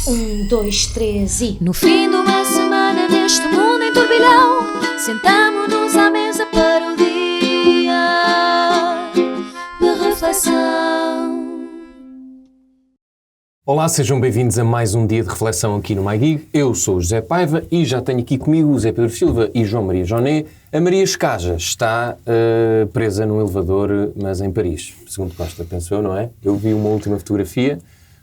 2, 3 e... No fim de uma semana neste mundo em turbilhão, sentamo-nos à mesa para o dia de reflexão. Olá, sejam bem-vindos a mais um dia de reflexão aqui no MyGig. Eu sou o José Paiva e já tenho aqui comigo o Zé Pedro Silva e João Maria Joné. A Maria Escaja está presa num elevador, mas em Paris, segundo Costa, penso eu, não é? Eu vi uma última fotografia,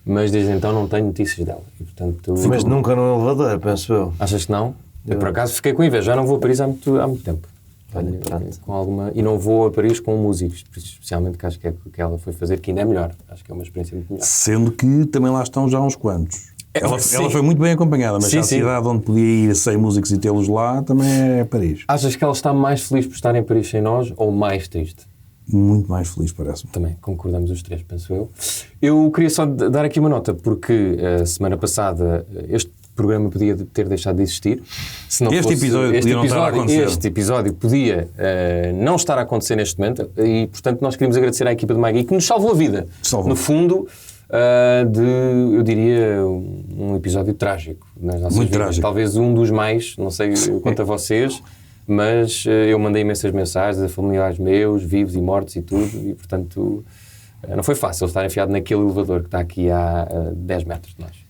mas desde então não tenho notícias dela. E, portanto, mas nunca num elevador, penso eu. Achas que não? Eu por acaso fiquei com inveja, já não vou a Paris há muito tempo. Olha, com alguma... E não vou a Paris com músicos, especialmente que acho que é o que ela foi fazer, que ainda é melhor. Acho que é uma experiência muito melhor. Sendo que também lá estão já uns quantos. Ela foi muito bem acompanhada, mas a cidade onde podia ir 100 músicos e tê-los lá também é Paris. Achas que ela está mais feliz por estar em Paris sem nós ou mais triste? Muito mais feliz, parece-me. Também, concordamos os três, penso eu. Eu queria só dar aqui uma nota, porque a semana passada este programa podia ter deixado de existir. Se não este fosse, episódio podia não estar a acontecer. Este episódio podia não estar a acontecer neste momento e, portanto, nós queríamos agradecer à equipa de MyGig que nos salvou a vida. No fundo, eu diria, um episódio trágico nas nossas muito vidas. Trágico. Talvez um dos mais, não sei quanto a vocês, mas eu mandei imensas mensagens a familiares meus, vivos e mortos e tudo, e, portanto, não foi fácil estar enfiado naquele elevador que está aqui a 10 metros de nós.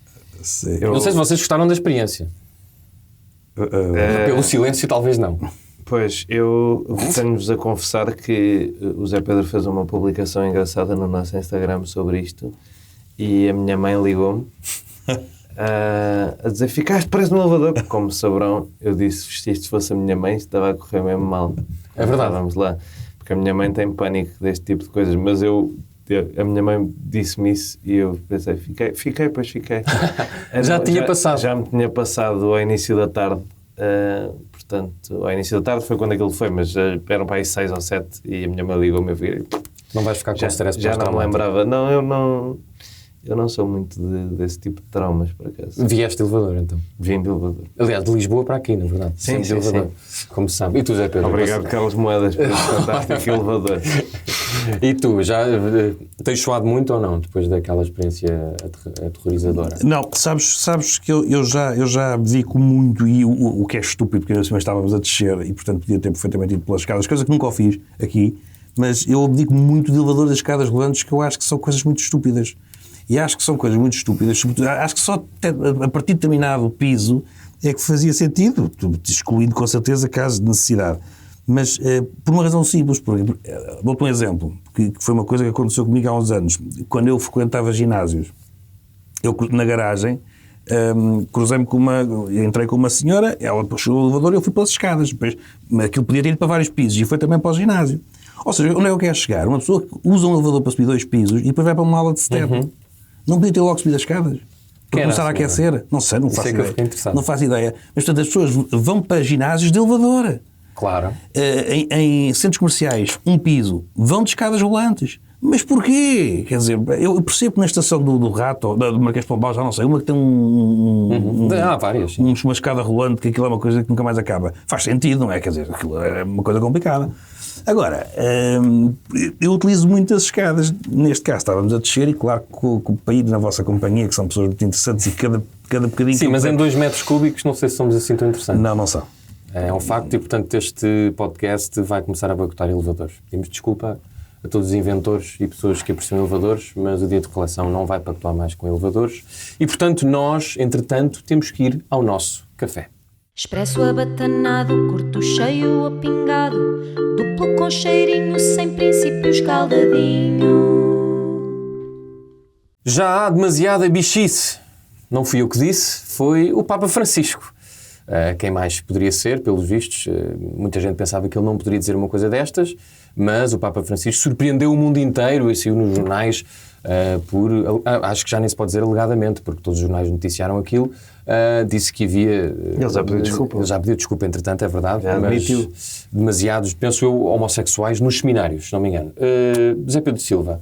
Não sei se vocês gostaram da experiência. Pelo silêncio, talvez não. Pois, eu tenho-vos a confessar que o Zé Pedro fez uma publicação engraçada no nosso Instagram sobre isto e a minha mãe ligou-me a dizer: ficaste preso no elevador. Como saberão, eu disse: se isto fosse a minha mãe, estava a correr mesmo mal. É verdade. Vamos lá. Porque a minha mãe tem pânico deste tipo de coisas, mas a minha mãe disse-me isso e eu pensei, fiquei. Já tinha passado. Já me tinha passado ao início da tarde. Portanto, ao início da tarde foi quando aquilo foi, mas eram para aí 6 ou 7 e a minha mãe ligou-me a vir. Não vais ficar com stress já não me lembrava. Não, eu não sou muito desse tipo de traumas, por acaso. Vieste de elevador, então? Vim de elevador. Aliás, de Lisboa para aqui, na verdade. Sim. Como se sabe. E tu, Zé Pedro? Obrigado, Carlos Moedas, por esse fantástico elevador. E tu, já tens suado muito ou não, depois daquela experiência aterrorizadora? Não, sabes que eu já dedico muito, e o que é estúpido, porque nós estávamos a descer e, portanto, podia ter perfeitamente ido pelas escadas, coisa que nunca o fiz aqui, mas eu dedico muito de elevador das escadas rolantes, que eu acho que são coisas muito estúpidas. E acho que são coisas muito estúpidas. Acho que só a partir de determinado piso é que fazia sentido, excluindo com certeza casos de necessidade. Mas por uma razão simples. Dou-te um exemplo, que foi uma coisa que aconteceu comigo há uns anos. Quando eu frequentava ginásios, eu na garagem cruzei-me entrei com uma senhora, ela puxou o elevador e eu fui pelas escadas. Depois, aquilo podia ter ido para vários pisos e foi também para o ginásio. Ou seja, onde é que eu quero chegar? Uma pessoa que usa um elevador para subir 2 pisos e depois vai para uma aula de step. Não podia ter logo subido as escadas? Para começar a aquecer? Não sei, não faço ideia. Não faço ideia. Mas, portanto, as pessoas vão para ginásios de elevador. Claro. Em centros comerciais, um piso, vão de escadas rolantes. Mas porquê? Quer dizer, eu percebo que na estação do Rato, do Marquês de Pombal, já não sei, uma que tem há várias. Uma escada rolante, que aquilo é uma coisa que nunca mais acaba. Faz sentido, não é? Quer dizer, aquilo é uma coisa complicada. Agora, eu utilizo muitas escadas. Neste caso estávamos a descer e claro que para ir na vossa companhia, que são pessoas muito interessantes e cada bocadinho... Sim, mas em 2 metros cúbicos não sei se somos assim tão interessantes. Não são. É um facto e, portanto, este podcast vai começar a boicotar elevadores. Pedimos desculpa a todos os inventores e pessoas que apreciam elevadores, mas o dia de reflexão não vai pactuar mais com elevadores. E, portanto, nós, entretanto, temos que ir ao nosso café. Expresso abatanado, curto cheio ou pingado, duplo com cheirinho, sem princípio escaldadinho. Já há demasiada bichice. Não fui eu que disse, foi o Papa Francisco. Quem mais poderia ser, pelos vistos? Muita gente pensava que ele não poderia dizer uma coisa destas, mas o Papa Francisco surpreendeu o mundo inteiro e saiu nos jornais acho que já nem se pode dizer alegadamente, porque todos os jornais noticiaram aquilo, disse que havia... Ele já pediu desculpa. Ele já pediu desculpa, entretanto, é verdade, já admitiu. Mas demasiados, penso eu, homossexuais nos seminários, se não me engano. Zé Pedro Silva,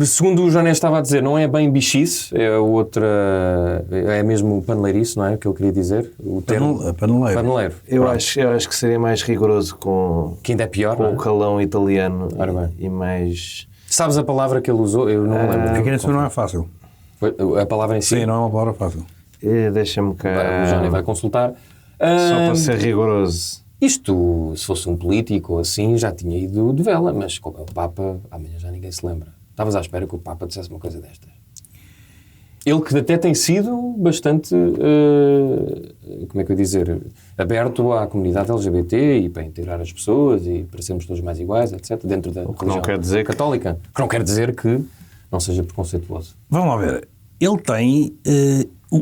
segundo o Joné estava a dizer, não é bem bichice, é mesmo paneleirice, não é? O que ele queria dizer? O termo paneleiro. Eu acho que seria mais rigoroso que ainda é pior, com o calão italiano e mais... Sabes a palavra que ele usou? Eu não me lembro. Aqui nesse não é fácil. A palavra em si. Sim, não é uma palavra fácil. Deixa-me O cá. Johnny vai consultar. Só para ser rigoroso. Isto, se fosse um político ou assim, já tinha ido de vela, mas como é o Papa, amanhã já ninguém se lembra. Estavas à espera que o Papa dissesse uma coisa destas. Ele que até tem sido bastante, como é que eu ia dizer, aberto à comunidade LGBT e para integrar as pessoas e para sermos todos mais iguais, etc., dentro da religião católica. Que não quer dizer que não seja preconceituoso. Vamos lá ver. Ele tem,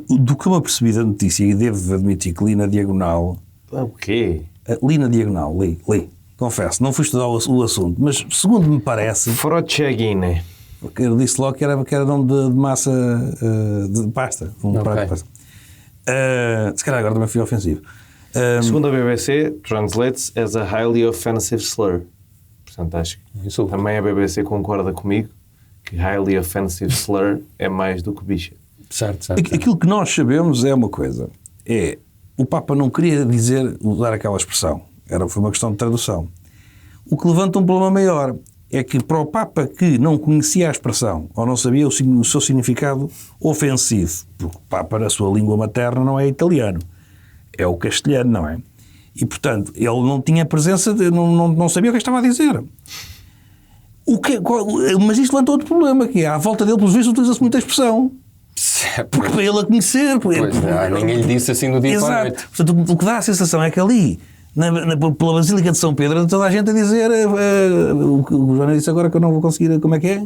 do que eu me apercebi da notícia, e devo admitir que li na diagonal... O quê? Li na diagonal, li. Confesso, não fui estudar o assunto, mas segundo me parece... Frotchagine. Porque eu disse logo que era nome de massa de pasta. Prato de pasta. Se calhar agora também fui ofensivo. Segundo a BBC, translates as a highly offensive slur. Portanto, acho que também a BBC concorda comigo que highly offensive slur é mais do que bicha. Certo. Aquilo que nós sabemos é uma coisa. O Papa não queria usar aquela expressão. Foi uma questão de tradução. O que levanta um problema maior é que para o Papa que não conhecia a expressão ou não sabia o seu significado ofensivo, porque o Papa na sua língua materna não é italiano, é o castelhano, não é? E, portanto, ele não tinha presença, não sabia o que estava a dizer. Mas isto levanta outro problema, que é, à volta dele, pelos vistos, utiliza-se muita expressão. Porque para ele a conhecer... ninguém lhe disse assim no dia para a noite. Portanto, o que dá a sensação é que ali... pela Basílica de São Pedro, toda a gente a dizer o que o João disse agora que eu não vou conseguir, como é que é?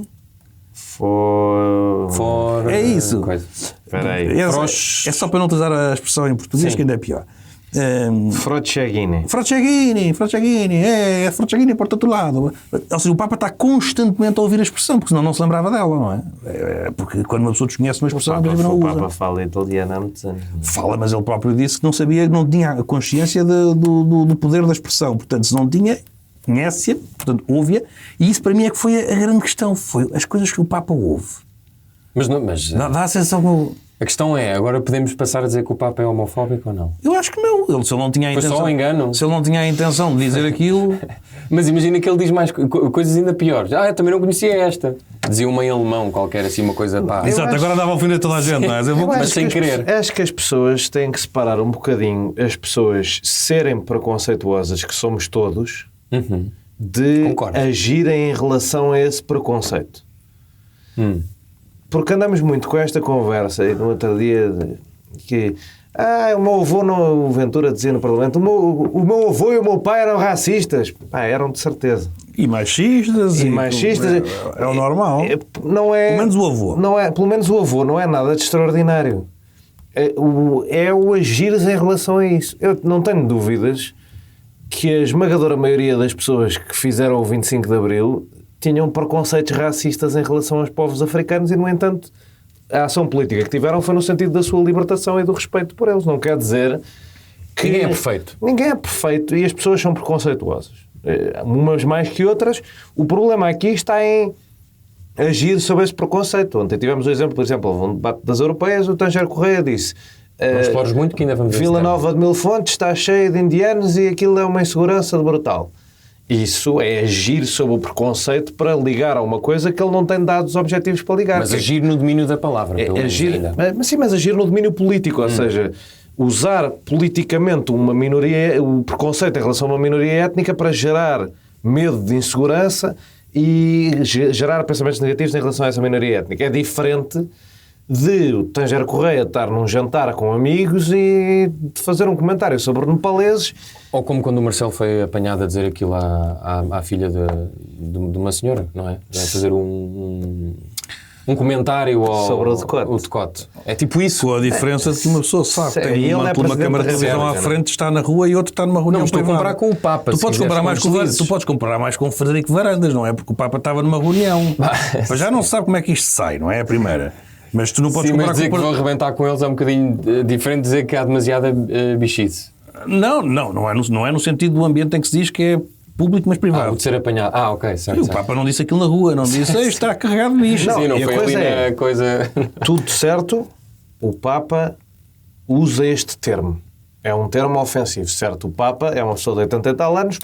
É isso. Espera aí. É só para não utilizar a expressão em português, que ainda é pior. Frotchagine. É Frotchagine por todo lado. Ou seja, o Papa está constantemente a ouvir a expressão, porque senão não se lembrava dela, não é? Porque quando uma pessoa desconhece uma expressão, o Papa fala italiano há muitos anos. Fala, mas ele próprio disse que não sabia, não tinha a consciência do poder da expressão. Portanto, se não tinha, conhece-a, portanto, ouve-a. E isso para mim é que foi a grande questão. Foi as coisas que o Papa ouve. Mas dá a sensação que... A questão é, agora podemos passar a dizer que o Papa é homofóbico ou não? Eu acho que não. Se ele não tinha a intenção... Foi só um engano. Se ele não tinha a intenção de dizer aquilo... Mas imagina que ele diz mais coisas ainda piores. Eu também não conhecia esta. Dizia uma em alemão qualquer, assim, uma coisa... Exato, agora dava a ofender toda a gente, não é? Mas sem querer. Acho que as pessoas têm que separar um bocadinho as pessoas serem preconceituosas, que somos todos, de agirem em relação a esse preconceito. Porque andamos muito com esta conversa, e no outro dia, que o meu avô, o Ventura dizia no Parlamento, o meu avô e o meu pai eram racistas. Eram de certeza. E machistas. É o normal. Não é, pelo menos o avô. Não é, pelo menos o avô não é nada de extraordinário. É o agir em relação a isso. Eu não tenho dúvidas que a esmagadora maioria das pessoas que fizeram o 25 de Abril tinham preconceitos racistas em relação aos povos africanos e, no entanto, a ação política que tiveram foi no sentido da sua libertação e do respeito por eles. Não quer dizer que... Ninguém é perfeito. Ninguém é perfeito e as pessoas são preconceituosas. Umas mais que outras. O problema aqui está em agir sobre esse preconceito. Ontem tivemos o exemplo, por exemplo, houve um debate das europeias, o Tanger Correia disse... Não explores muito que ainda vamos ver. Vila Nova de Mil Fontes está cheia de indianos e aquilo é uma insegurança brutal. Isso é agir sobre o preconceito para ligar a uma coisa que ele não tem dados objetivos para ligar. Mas agir no domínio da palavra. Mas agir no domínio político, ou seja, usar politicamente uma minoria, o preconceito em relação a uma minoria étnica para gerar medo de insegurança e gerar pensamentos negativos em relação a essa minoria étnica. É diferente de o Tanger Correia estar num jantar com amigos e de fazer um comentário sobre nepaleses. Ou como quando o Marcelo foi apanhado a dizer aquilo à filha de uma senhora, não é? A fazer um comentário sobre o decote. É tipo isso. Com a diferença de que uma pessoa sabe que tem uma câmara de televisão à frente, está na rua e outro está numa reunião. Não, estou a comparar com o Papa. Tu podes comparar mais com o Frederico Varandas, não é? Porque o Papa estava numa reunião. Mas já não se sabe como é que isto sai, não é? A primeira. Mas tu não podes comparar dizer que vão arrebentar com eles é um bocadinho diferente de dizer que há demasiada bichice. Não é no sentido do ambiente em que se diz que é público, mas privado. De ser apanhado. Ok, certo. E o Papa não disse aquilo na rua, não disse está carregado de bicho. Sim, não foi ali na coisa... Tudo certo, o Papa usa este termo. É um termo ofensivo, certo? O Papa é uma pessoa de 80 e tal anos,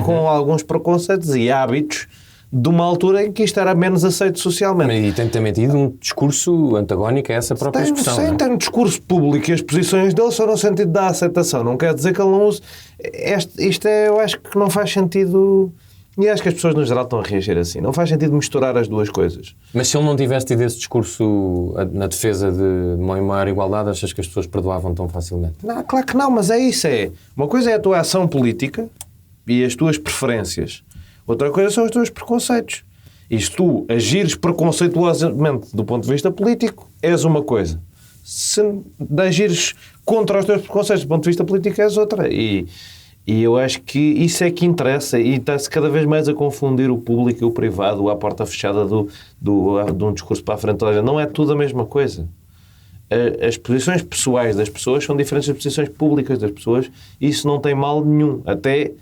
com alguns preconceitos e hábitos de uma altura em que isto era menos aceito socialmente. E tem também tido um discurso antagónico a essa própria expressão. Tem um discurso público e as posições dele só no sentido da aceitação. Não quer dizer que ele não use... eu acho que não faz sentido... E acho que as pessoas no geral estão a reagir assim. Não faz sentido misturar as duas coisas. Mas se ele não tivesse tido esse discurso na defesa de uma maior igualdade, achas que as pessoas perdoavam tão facilmente? Não, claro que não, mas é isso. Uma coisa é a tua ação política e as tuas preferências. Outra coisa são os teus preconceitos. E se tu agires preconceituosamente do ponto de vista político, és uma coisa. Se agires contra os teus preconceitos do ponto de vista político, és outra. E eu acho que isso é que interessa, e está-se cada vez mais a confundir o público e o privado, à porta fechada de um discurso para a frente. Não é tudo a mesma coisa. As posições pessoais das pessoas são diferentes das posições públicas das pessoas, e isso não tem mal nenhum. Até,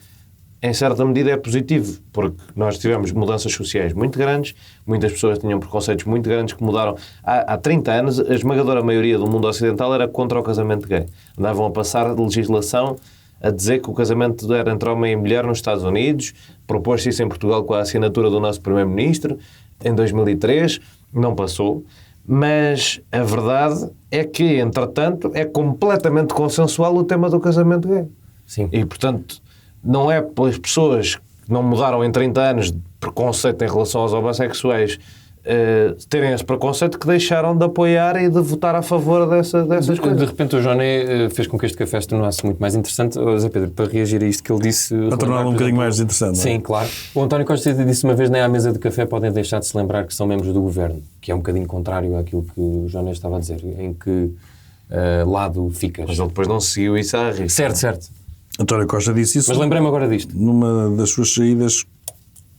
em certa medida, é positivo, porque nós tivemos mudanças sociais muito grandes, muitas pessoas tinham preconceitos muito grandes que mudaram. Há 30 anos, a esmagadora maioria do mundo ocidental era contra o casamento gay. Andavam a passar legislação a dizer que o casamento era entre homem e mulher nos Estados Unidos, propôs-se isso em Portugal com a assinatura do nosso Primeiro-Ministro, em 2003, não passou, mas a verdade é que, entretanto, é completamente consensual o tema do casamento gay. Sim. E, portanto, não é pelas pessoas que não mudaram em 30 anos de preconceito em relação aos homossexuais terem esse preconceito que deixaram de apoiar e de votar a favor dessas coisas. De repente o Joné fez com que este café se tornasse muito mais interessante. Zé Pedro, para reagir a isto que ele disse... Para torná-lo um bocadinho mais interessante. Sim, claro. O António Costa disse uma vez, nem à mesa de café podem deixar de se lembrar que são membros do governo, que é um bocadinho contrário àquilo que o Joné estava a dizer, em que lado ficas. Mas ele depois não seguiu isso à risca. Certo. António Costa disse isso. Mas lembrei-me agora disto. Numa das suas saídas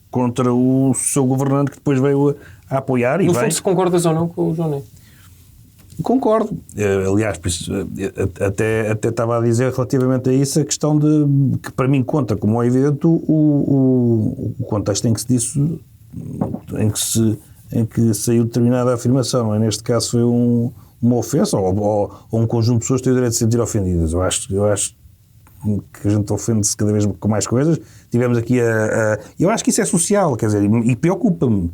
contra o seu governante, que depois veio a apoiar. No fundo, se concordas ou não com o Joné? Concordo. Aliás, até estava a dizer relativamente a isso a questão de que para mim conta como é evidente o contexto em que se disse, em que saiu determinada afirmação. Não é? Neste caso foi uma ofensa ou um conjunto de pessoas que têm o direito de se sentir ofendidas. Eu acho que a gente ofende-se cada vez com mais coisas. Tivemos aqui eu acho que isso é social, quer dizer, e preocupa-me.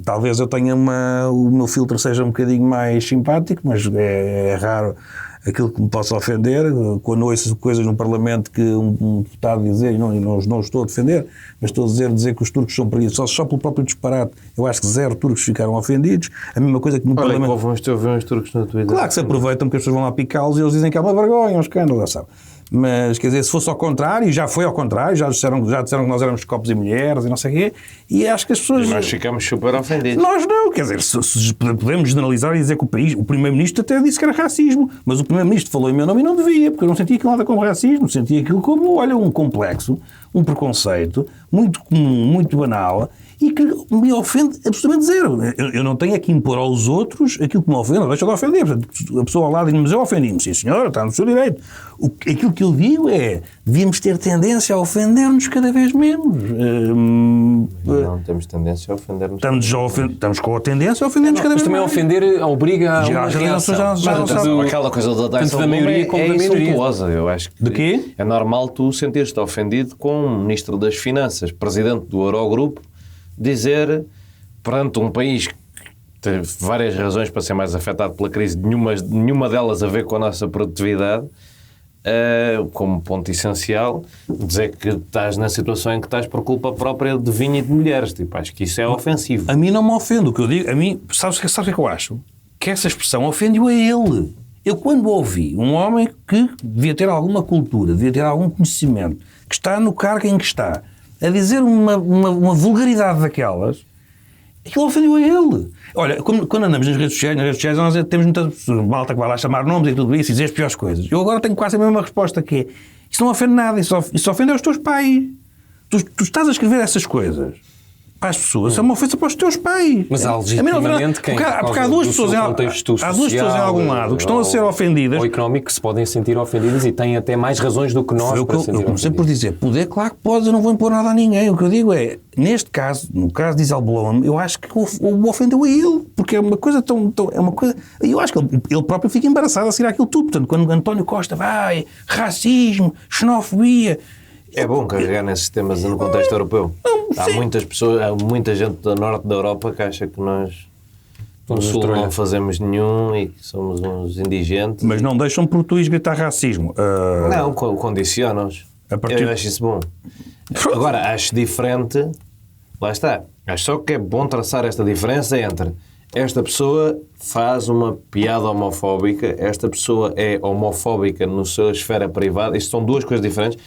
Talvez eu tenha o meu filtro seja um bocadinho mais simpático, mas é raro aquilo que me possa ofender. Quando ouço coisas no Parlamento que um deputado dizer, e não estou a defender, mas estou a dizer que os turcos são preguiçosos só pelo próprio disparate. Eu acho que 0 turcos ficaram ofendidos. A mesma coisa que no Parlamento... Olha, houve uns turcos na Twitter. Claro que se aproveitam porque as pessoas vão lá picá-los e eles dizem que é uma vergonha, um escândalo, sabe? Mas, quer dizer, se fosse ao contrário, já foi ao contrário, já disseram que nós éramos copos e mulheres e não sei o quê, e acho que as pessoas... E nós ficamos super ofendidos. Nós não, quer dizer, se podemos generalizar e dizer que o Primeiro-Ministro até disse que era racismo, mas o Primeiro-Ministro falou em meu nome e não devia, porque eu não sentia aquilo nada como racismo, sentia aquilo como, olha, um complexo, um preconceito, muito comum, muito banal, e que me ofende absolutamente 0. Eu não tenho que impor aos outros aquilo que me ofende, não deixa de ofender. Portanto, a pessoa ao lado diz-me, mas eu ofendi-me. Sim, senhora, está no seu direito. Aquilo que eu digo é, devíamos ter tendência a ofender-nos cada vez menos. Não temos tendência a ofender-nos. Estamos com a tendência a ofender-nos cada vez mais. Mas também ofender obriga a uma reação. Aquela coisa da tanto da maioria como da minoria. Eu acho que de quê? É normal tu sentir-te ofendido com o Ministro das Finanças, Presidente do Eurogrupo, dizer, perante um país que teve várias razões para ser mais afetado pela crise, nenhuma delas a ver com a nossa produtividade, como ponto essencial, dizer que estás na situação em que estás por culpa própria de vinho e de mulheres. Tipo, acho que isso é ofensivo. A mim não me ofende. O que eu digo, a mim, sabes o que é que eu acho? Que essa expressão ofende-o a ele. Eu, quando ouvi um homem que devia ter alguma cultura, devia ter algum conhecimento, que está no cargo em que está, a dizer uma vulgaridade daquelas, aquilo ofendeu a ele. Olha, quando andamos nas redes sociais nós temos muita malta que vai lá chamar nomes e tudo isso e dizer as piores coisas. Eu agora tenho quase a mesma resposta, que é, isso não ofende nada, isso ofende aos teus pais. Tu estás a escrever essas coisas para as pessoas, é uma ofensa para os teus pais. Mas há legitimamente quem, porque há duas pessoas em algum lado que estão a ser ofendidas ou económico que se podem sentir ofendidas e têm até mais razões do que nós para sentir. Eu comecei por dizer, poder, claro que podes, eu não vou impor nada a ninguém. O que eu digo é, neste caso, no caso de Isel Bloem, eu acho que o ofendeu a ele, porque é uma coisa é uma coisa, eu acho que ele próprio fica embaraçado a seguir aquilo tudo. Portanto, quando António Costa vai, racismo, xenofobia, É bom carregar nesses temas no contexto europeu. Há muitas pessoas, há muita gente do norte da Europa que acha que nós no sul não fazemos nenhum e que somos uns indigentes. Mas não deixam por tu gritar racismo. Não, condicionam-os. Eu acho isso bom. Agora, acho diferente, lá está, acho só que é bom traçar esta diferença entre esta pessoa faz uma piada homofóbica, esta pessoa é homofóbica na sua esfera privada, isto são duas coisas diferentes,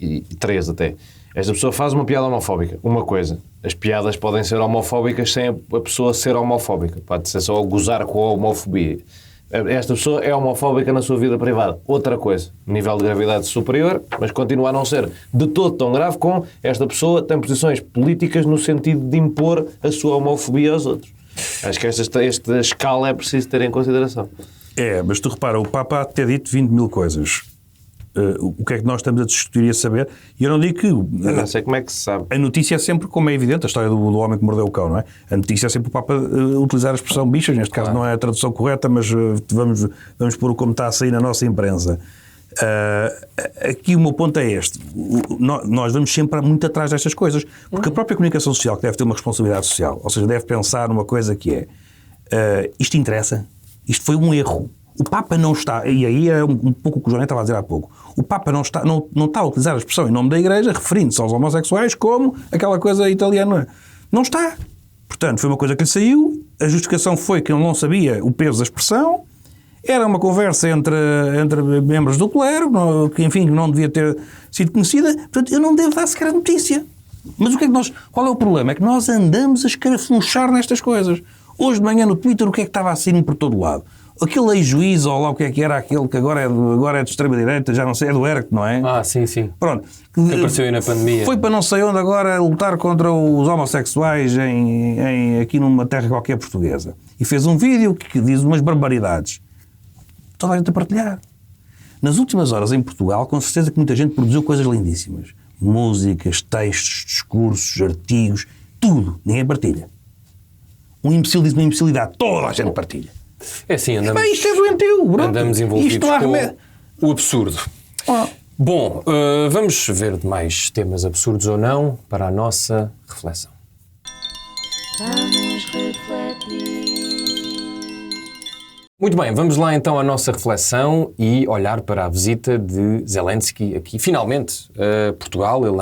e três até. Esta pessoa faz uma piada homofóbica, uma coisa, as piadas podem ser homofóbicas sem a pessoa ser homofóbica, pode ser só gozar com a homofobia. Esta pessoa é homofóbica na sua vida privada. Outra coisa, nível de gravidade superior, mas continua a não ser de todo tão grave como esta pessoa tem posições políticas no sentido de impor a sua homofobia aos outros. Acho que esta escala é preciso ter em consideração. Mas tu repara, o Papa ter dito 20 mil coisas. O que é que nós estamos a discutir e a saber? E eu não digo que... Eu não sei como é que se sabe. A notícia é sempre, como é evidente, a história do homem que mordeu o cão, não é? A notícia é sempre o Papa utilizar a expressão bichas, neste caso não é a tradução correta, mas vamos pôr como está a sair na nossa imprensa. Aqui o meu ponto é este. Nós vamos sempre muito atrás destas coisas, porque a própria comunicação social, que deve ter uma responsabilidade social, ou seja, deve pensar numa coisa que é isto interessa, isto foi um erro. O Papa não está, e aí é um pouco o que o João estava a dizer há pouco, o Papa não está a utilizar a expressão em nome da Igreja, referindo-se aos homossexuais como aquela coisa italiana. Não está. Portanto, foi uma coisa que lhe saiu, a justificação foi que ele não sabia o peso da expressão, era uma conversa entre membros do clero, que enfim não devia ter sido conhecida, portanto eu não devo dar sequer a notícia. Mas o que é que qual é o problema? É que nós andamos a escarafunchar nestas coisas. Hoje de manhã no Twitter o que é que estava a sair por todo lado? Aquele ex-juiz, ou lá o que é que era aquele que agora é de extrema-direita, já não sei, é do ERC, não é? Sim, sim. Pronto. Que apareceu aí na pandemia. Foi para não sei onde agora lutar contra os homossexuais aqui numa terra qualquer portuguesa. E fez um vídeo que diz umas barbaridades. Toda a gente a partilhar. Nas últimas horas em Portugal, com certeza que muita gente produziu coisas lindíssimas. Músicas, textos, discursos, artigos, tudo. Ninguém partilha. Um imbecil diz uma imbecilidade. Toda a gente partilha. É assim, isto é doentio, andamos envolvidos com o absurdo. Bom, vamos ver mais temas absurdos ou não para a nossa reflexão. Vamos refletir. Muito bem, vamos lá então à nossa reflexão e olhar para a visita de Zelensky aqui, finalmente, a Portugal. Ele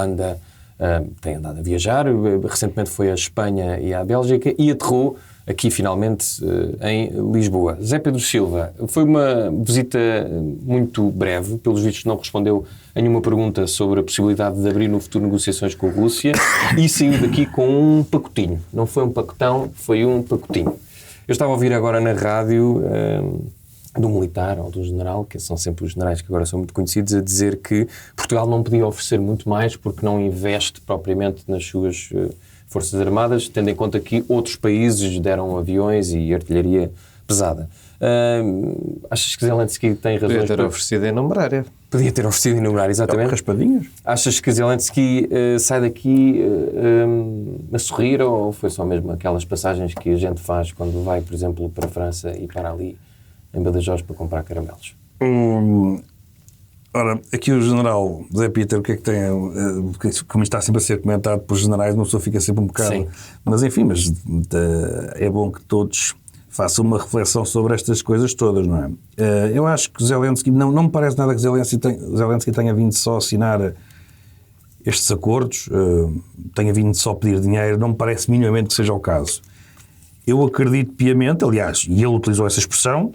tem andado a viajar, recentemente foi à Espanha e à Bélgica e aterrou aqui finalmente em Lisboa. Zé Pedro Silva, foi uma visita muito breve, pelos vistos não respondeu a nenhuma pergunta sobre a possibilidade de abrir no futuro negociações com a Rússia e saiu daqui com um pacotinho. Não foi um pacotão, foi um pacotinho. Eu estava a ouvir agora na rádio do militar ou do general, que são sempre os generais que agora são muito conhecidos, a dizer que Portugal não podia oferecer muito mais porque não investe propriamente nas suas Forças Armadas, tendo em conta que outros países deram aviões e artilharia pesada. Achas que Zelensky tem razões? Podia ter oferecido em numerária. Podia ter oferecido em numerária, exatamente. Raspadinhas. Achas que Zelensky sai daqui a sorrir ou foi só mesmo aquelas passagens que a gente faz quando vai, por exemplo, para a França e para ali em Badajoz para comprar caramelos? Ora, aqui o general Zé Peter, o que é que tem? Como está sempre a ser comentado por generais, uma pessoa fica sempre um bocado... Sim. Mas enfim, é bom que todos façam uma reflexão sobre estas coisas todas, não é? Eu acho que Zelensky... Não me parece nada que Zelensky tenha vindo só assinar estes acordos, tenha vindo só pedir dinheiro, não me parece minimamente que seja o caso. Eu acredito piamente, aliás, e ele utilizou essa expressão,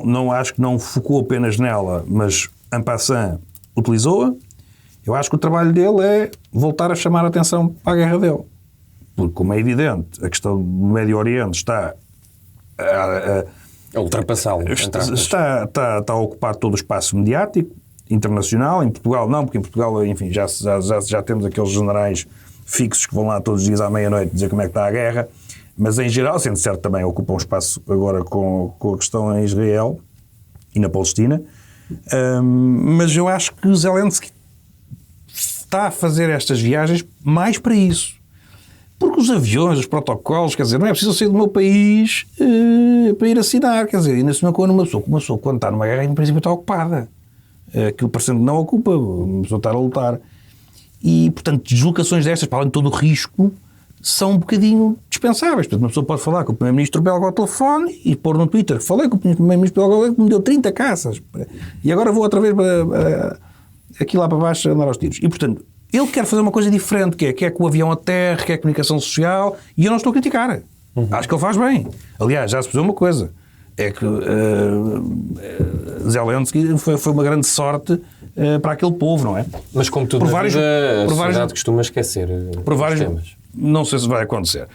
não acho que não focou apenas nela, mas en passant utilizou-a. Eu acho que o trabalho dele é voltar a chamar a atenção para a guerra dele. Porque, como é evidente, a questão do Médio Oriente está A ultrapassá-lo. Está a ocupar todo o espaço mediático, internacional. Em Portugal não, porque em Portugal, enfim, já temos aqueles generais fixos que vão lá todos os dias à meia-noite dizer como é que está a guerra. Mas, em geral, sendo certo, também ocupa um espaço agora com a questão em Israel e na Palestina. Mas eu acho que o Zelensky está a fazer estas viagens mais para isso. Porque os aviões, os protocolos, quer dizer, não é preciso sair do meu país para ir assinar, quer dizer, ainda se me acorda uma pessoa quando está numa guerra, em princípio está ocupada. aquilo parecendo que não ocupa, a pessoa estar a lutar. E, portanto, deslocações destas, para além de todo o risco, são um bocadinho dispensáveis. Portanto, uma pessoa pode falar com o Primeiro-Ministro belga ao telefone e pôr no Twitter: falei com o Primeiro-Ministro belga que me deu 30 caças e agora vou outra vez aqui lá para baixo andar aos tiros. E, portanto, ele quer fazer uma coisa diferente, que é quer que o avião aterre, quer comunicação social, e eu não estou a criticar. Acho que ele faz bem. Aliás, já se percebeu uma coisa, é que Zelensky foi uma grande sorte para aquele povo, não é? Mas como tudo na vida, a sociedade costuma esquecer os temas. Não sei se vai acontecer.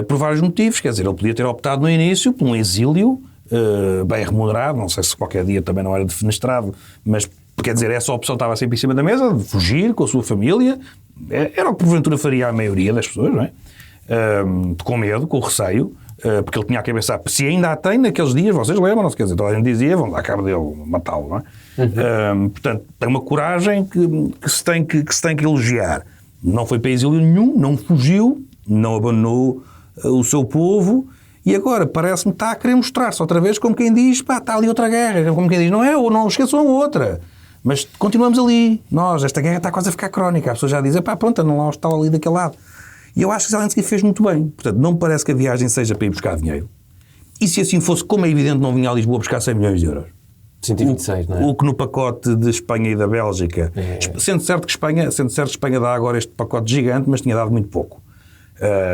Por vários motivos, quer dizer, ele podia ter optado no início por um exílio bem remunerado, não sei se qualquer dia também não era defenestrado, mas quer dizer, essa opção estava sempre em cima da mesa, de fugir com a sua família, era o que porventura faria a maioria das pessoas, não é? Com medo, com receio, porque ele tinha que pensar, se ainda a tem naqueles dias, vocês lembram-se, quer dizer, toda a gente dizia, vão dar cabo dele, matá-lo, não é? Portanto, tem uma coragem que se tem que elogiar. Não foi para exílio nenhum, não fugiu, não abandonou o seu povo, e agora parece-me que está a querer mostrar-se outra vez como quem diz, pá, está ali outra guerra, como quem diz, não é, ou não esqueçam a outra. Mas continuamos ali. Esta guerra está quase a ficar crónica. As pessoas já dizem, pá, pronto, não lá está ali daquele lado. E eu acho que Zelensky fez muito bem. Portanto, não me parece que a viagem seja para ir buscar dinheiro. E se assim fosse, como é evidente, não vinha a Lisboa buscar 100 milhões de euros. 126, não é? O que no pacote de Espanha e da Bélgica... Sendo certo que Espanha dá agora este pacote gigante, mas tinha dado muito pouco.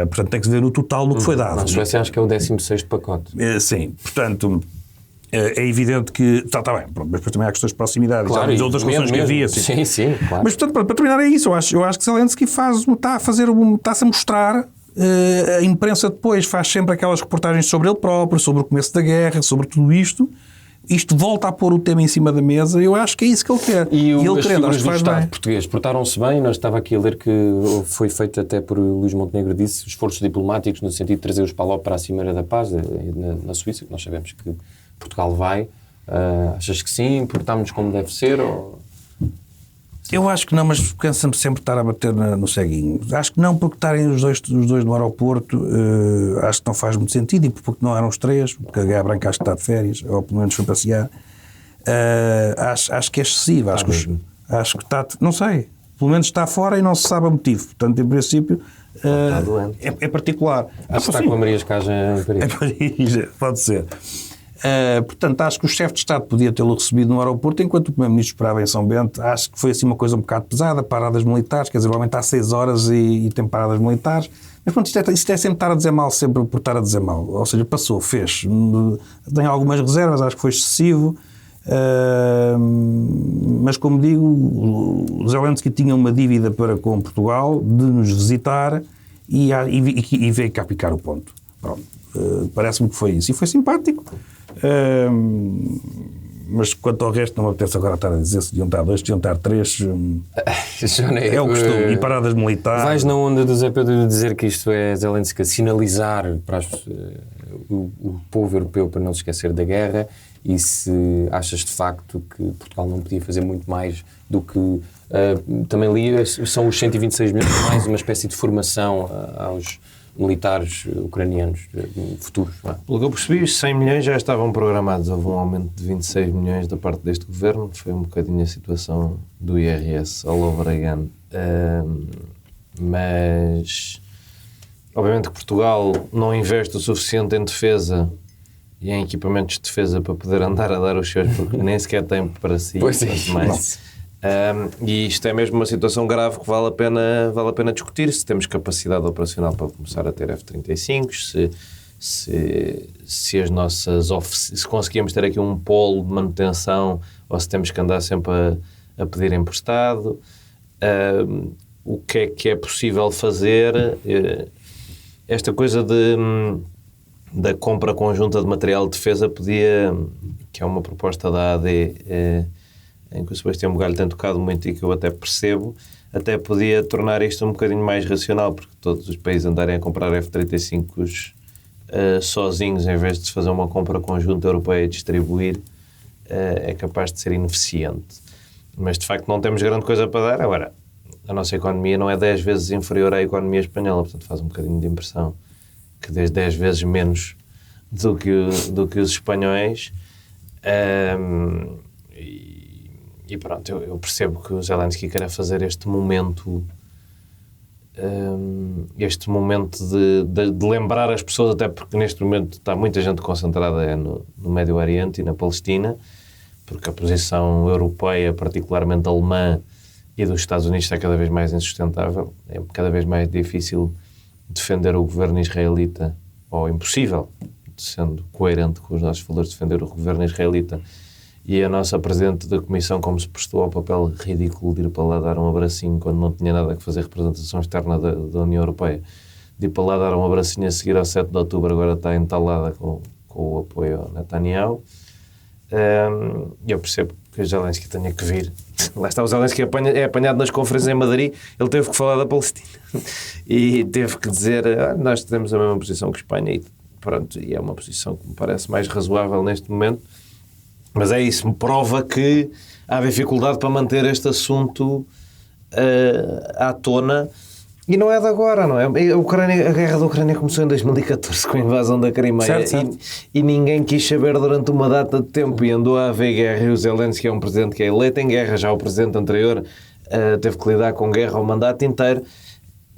Portanto, tem que se ver no total no que foi dado. Na Suécia acho que é o 16º pacote. Sim, portanto... É evidente que... Está bem, pronto, mas depois também há questões de proximidade. Claro, e outras questões que havia. Sim, claro. Mas, portanto, para terminar é isso. Eu acho que Zelensky está-se a mostrar... a imprensa depois faz sempre aquelas reportagens sobre ele próprio, sobre o começo da guerra, sobre tudo isto. Isto volta a pôr o tema em cima da mesa. Eu acho que é isso que ele quer. E ele as querendo, figuras acho que do faz Estado bem. português portaram-se bem. Nós estava aqui a ler que foi feito até por Luís Montenegro, disse, esforços diplomáticos no sentido de trazer os PALOP para a Cimeira da Paz na Suíça, que nós sabemos que Portugal vai. Achas que sim? Portámos-nos como deve ser? Ou... Eu acho que não, mas cansa-me sempre estar a bater no ceguinho. Acho que não, porque estarem os dois no aeroporto, acho que não faz muito sentido, e porque não eram os três, porque a Guerra Branca acho que está de férias, ou pelo menos foi passear. Acho que é excessivo. Acho que está... Não sei. Pelo menos está fora e não se sabe o motivo. Portanto, em princípio... está doente. É particular. Acho que está com a Maria Escaja em Paris. É Paris, pode ser. Portanto, acho que o chefe de Estado podia tê-lo recebido no aeroporto, enquanto o Primeiro-Ministro esperava em São Bento. Acho que foi assim uma coisa um bocado pesada, paradas militares, quer dizer, o homem está 6 horas e tem paradas militares. Mas pronto, isto é sempre estar a dizer mal, sempre por estar a dizer mal. Ou seja, passou, fez. Tenho algumas reservas, acho que foi excessivo. Mas como digo, o Zelensky tinha uma dívida para com Portugal de nos visitar e veio cá picar o ponto. Pronto. Parece-me que foi isso. E foi simpático. Mas quanto ao resto, não me apetece agora estar a dizer se deviam estar 2, deviam estar 3. É o costume. E paradas militares. Vais na onda do Zé Pedro de dizer que isto é Zelensky sinalizar para o povo europeu para não se esquecer da guerra, e se achas de facto que Portugal não podia fazer muito mais do que também li, são os 126 milhões mais uma espécie de formação aos militares ucranianos futuros. Não é? Pelo que eu percebi, os 100 milhões já estavam programados. Houve um aumento de 26 milhões da parte deste governo. Foi um bocadinho a situação do IRS all over again. Mas obviamente que Portugal não investe o suficiente em defesa e em equipamentos de defesa para poder andar a dar os seus, porque nem sequer tem para si. Pois é. E isto é mesmo uma situação grave que vale a pena discutir, se temos capacidade operacional para começar a ter F-35, se as nossas se conseguimos ter aqui um polo de manutenção ou se temos que andar sempre a pedir emprestado, o que é possível fazer. Esta coisa da compra conjunta de material de defesa podia, que é uma proposta da AD, em que o Sebastião Bugalho tem tocado muito e que eu até percebo, até podia tornar isto um bocadinho mais racional, porque todos os países andarem a comprar F-35s sozinhos, em vez de se fazer uma compra conjunta europeia e distribuir, é capaz de ser ineficiente. Mas, de facto, não temos grande coisa para dar. Agora, a nossa economia não é 10 vezes inferior à economia espanhola, portanto faz um bocadinho de impressão que 10 vezes menos do que os espanhóis. E pronto, eu percebo que o Zelensky quer fazer este momento de lembrar as pessoas, até porque neste momento está muita gente concentrada no Médio Oriente e na Palestina, porque a posição europeia, particularmente alemã, e dos Estados Unidos está cada vez mais insustentável. É cada vez mais difícil defender o governo israelita, ou impossível, sendo coerente com os nossos valores, defender o governo israelita. E a nossa Presidente da Comissão, como se prestou ao papel ridículo de ir para lá dar um abracinho quando não tinha nada que fazer representação externa da União Europeia, de ir para lá dar um abracinho a seguir ao 7 de outubro, agora está entalada com o apoio ao Netanyahu. Eu percebo que o Zelensky tenha que vir. Lá está, o Zelensky é apanhado nas conferências em Madrid, ele teve que falar da Palestina e teve que dizer nós temos a mesma posição que Espanha, e pronto, e é uma posição que me parece mais razoável neste momento. Mas é isso, me prova que há dificuldade para manter este assunto à tona, e não é de agora, não é? A guerra da Ucrânia começou em 2014 com a invasão da Crimeia, certo. E ninguém quis saber durante uma data de tempo, e andou a haver guerra, e o Zelensky é um presidente que é eleito em guerra, já o presidente anterior teve que lidar com guerra o mandato inteiro.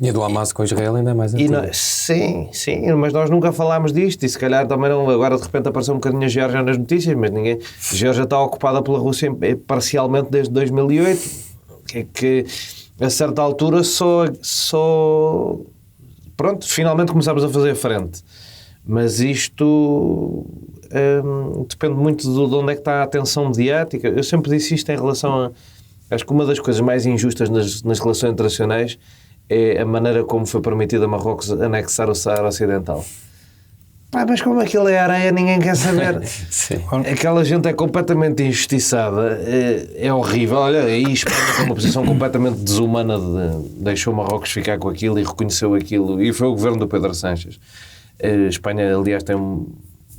E a do Hamas com Israel ainda é mais antiga. Sim, mas nós nunca falámos disto, e se calhar também não, agora de repente apareceu um bocadinho a Geórgia nas notícias, mas ninguém... A Geórgia está ocupada pela Rússia parcialmente desde 2008, que a certa altura pronto, finalmente começámos a fazer frente. Mas isto depende muito de onde é que está a atenção mediática. Eu sempre disse isto em relação a... Acho que uma das coisas mais injustas nas relações internacionais é a maneira como foi permitido a Marrocos anexar o Saara Ocidental. Mas como aquilo é areia, ninguém quer saber. Aquela gente é completamente injustiçada, é horrível. Olha, aí Espanha tem uma posição completamente desumana, deixou Marrocos ficar com aquilo e reconheceu aquilo, e foi o governo do Pedro Sánchez. A Espanha, aliás, tem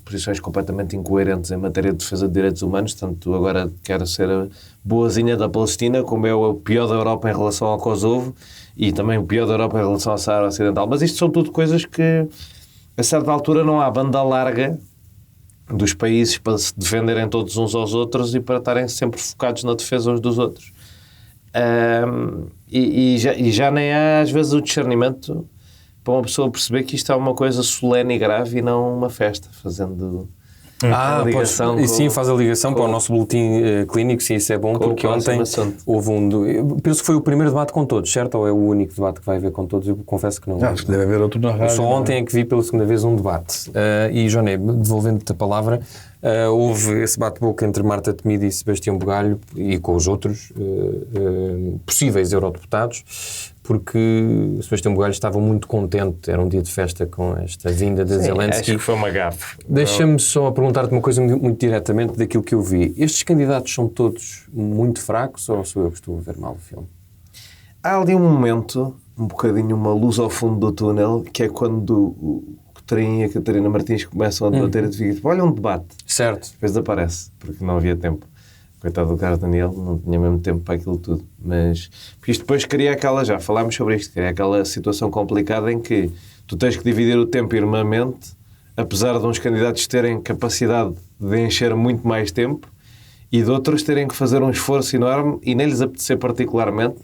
posições completamente incoerentes em matéria de defesa de direitos humanos, tanto agora quer ser a boazinha da Palestina, como é o pior da Europa em relação ao Kosovo, e também o pior da Europa em relação ao Saara Ocidental. Mas isto são tudo coisas que, a certa altura, não há banda larga dos países para se defenderem todos uns aos outros e para estarem sempre focados na defesa uns dos outros. E já nem há, às vezes, o discernimento para uma pessoa perceber que isto é uma coisa solene e grave e não uma festa, fazendo... Sim, faz a ligação para o nosso boletim clínico, sim, isso é bom, porque ontem houve penso que foi o primeiro debate com todos, certo? Ou é o único debate que vai haver com todos? Eu confesso que não. Acho que deve haver outro na rádio. Só ontem é que vi pela segunda vez um debate. E, Joné, devolvendo-te a palavra, houve esse bate-boca entre Marta Temido e Sebastião Bugalho, e com os outros possíveis eurodeputados, porque Sebastião Bugalho estava muito contente, era um dia de festa com esta vinda de Zelensky. Acho que foi uma gafe. Deixa-me só perguntar-te uma coisa muito diretamente daquilo que eu vi. Estes candidatos são todos muito fracos, ou sou eu que estou a ver mal o filme? Há ali um momento, um bocadinho uma luz ao fundo do túnel, que é quando o Coutinho e a Catarina Martins começam a debater e ficam tipo, olha um debate. Certo. Depois desaparece, porque não havia tempo. Coitado do Carlos Daniel, não tinha mesmo tempo para aquilo tudo. Mas, porque isto depois cria aquela, já falámos sobre isto, cria aquela situação complicada em que tu tens que dividir o tempo irmãmente, apesar de uns candidatos terem capacidade de encher muito mais tempo e de outros terem que fazer um esforço enorme e nem lhes apetecer particularmente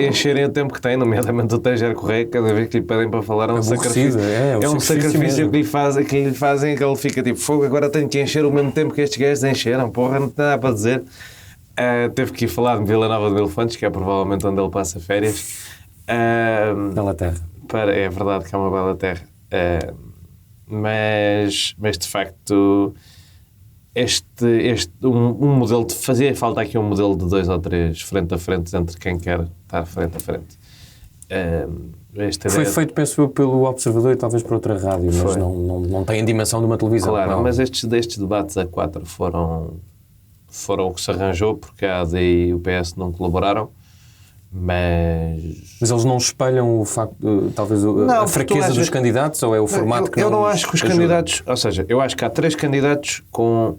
encherem o tempo que têm, nomeadamente o Tejer Correia, cada vez que lhe pedem para falar é um sacrifício. É um sacrifício que lhe fazem, que ele fica tipo, fogo, agora tenho que encher o mesmo tempo que estes gajos encheram, porra, não tem nada para dizer. Teve que ir falar de Vila Nova de Mil Fontes, que é provavelmente onde ele passa férias. Bela terra. É verdade que é uma bela terra. Mas de facto... um modelo de... Fazia falta aqui um modelo de 2 ou 3 frente a frente entre quem quer estar frente a frente. Foi feito, penso eu, pelo Observador e talvez por outra rádio, mas não tem a dimensão de uma televisão. Claro, não. Mas destes debates a 4 foram o que se arranjou, porque a AD e o PS não colaboraram. Mas eles não espelham o facto, talvez, a fraqueza dos candidatos, ou é o formato que não... Eu não acho que os candidatos... Ou seja, eu acho que há 3 candidatos com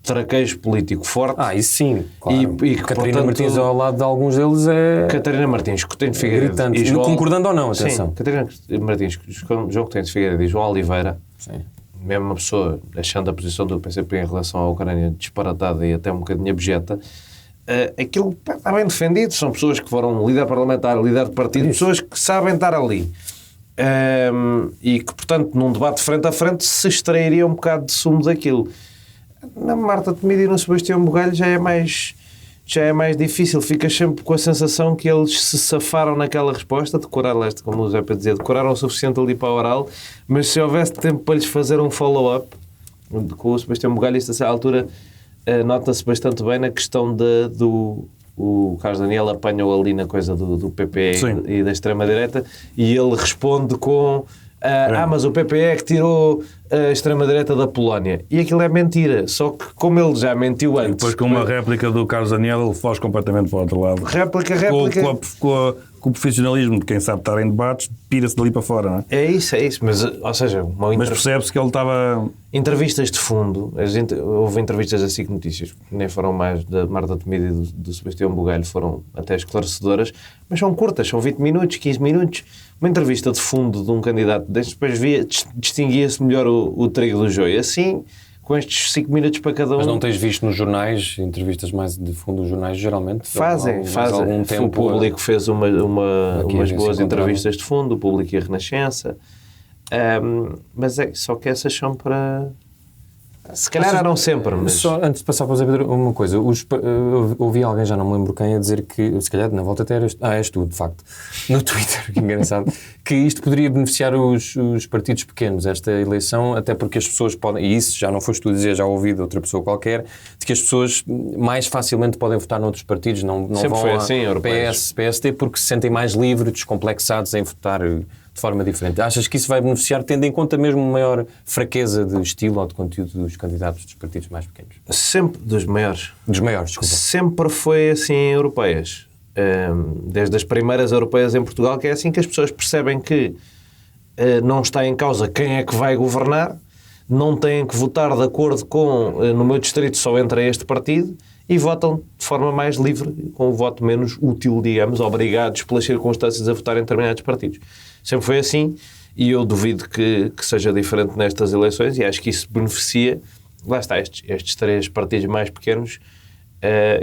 traquejo político forte. Isso sim, claro. E Catarina Martins ao lado de alguns deles é... Catarina Martins, Coutinho de Figueiredo gritante, João... concordando ou não, atenção. Sim, Catarina Martins, João Coutinho de Figueiredo e João Oliveira, sim. Mesmo uma pessoa achando a posição do PCP em relação à Ucrânia disparatada e até um bocadinho abjeta, aquilo está bem defendido. São pessoas que foram líder parlamentar, líder de partido, pessoas que sabem estar ali. E que, portanto, num debate frente a frente se extrairia um bocado de sumo daquilo. Na Marta Temido e no Sebastião Bugalho já é mais difícil. Ficas sempre com a sensação que eles se safaram naquela resposta, decoraram, como o Zé para dizer, decoraram o suficiente ali para a oral, mas se houvesse tempo para lhes fazer um follow-up com o Sebastião Bugalho, isto a altura nota-se bastante bem na questão o Carlos Daniel apanhou ali na coisa do PP e da extrema-direita, e ele responde com mas o PP é que tirou a extrema-direita da Polónia. E aquilo é mentira. Só que como ele já mentiu antes... Depois com uma réplica do Carlos Daniel ele foge completamente para o outro lado. Réplica. Com o profissionalismo de quem sabe estar em debates, pira-se dali para fora, não é? É isso. Mas, ou seja... Mas percebe-se que ele estava... Entrevistas de fundo. Houve entrevistas a 5 Notícias, que nem foram mais da Marta Temido e do Sebastião Bugalho, foram até esclarecedoras, mas são curtas, são 20 minutos, 15 minutos. Uma entrevista de fundo de um candidato destes, depois distinguia-se melhor o trigo do joio. Assim, com estes 5 minutos para cada um... Mas não tens visto nos jornais, entrevistas mais de fundo dos jornais, geralmente? Fazem. Algum tempo, o Público fez umas boas entrevistas de fundo, o Público e a Renascença. Mas só que essas são para... Se calhar eram sempre, mas... Só antes de passar para o Zé Pedro, uma coisa. Ouvi alguém, já não me lembro quem, a dizer que, se calhar na volta até és tu, de facto, no Twitter, que engraçado, que isto poderia beneficiar os partidos pequenos, esta eleição, até porque as pessoas podem, e isso já não foste tu a dizer, já ouvi de outra pessoa qualquer, de que as pessoas mais facilmente podem votar noutros partidos, não vão foi assim, PS, PSD, porque se sentem mais livres, descomplexados em votar de forma diferente. Achas que isso vai beneficiar, tendo em conta mesmo uma maior fraqueza de estilo ou de conteúdo dos candidatos dos partidos mais pequenos? Sempre dos maiores. Dos maiores, desculpa. Sempre foi assim em europeias. Desde as primeiras europeias em Portugal, que é assim que as pessoas percebem que não está em causa quem é que vai governar, não têm que votar de acordo com, no meu distrito só entra este partido, e votam de forma mais livre, com o voto menos útil, digamos, obrigados pelas circunstâncias a votar em determinados partidos. Sempre foi assim, e eu duvido que seja diferente nestas eleições, e acho que isso beneficia, lá está, estes 3 partidos mais pequenos,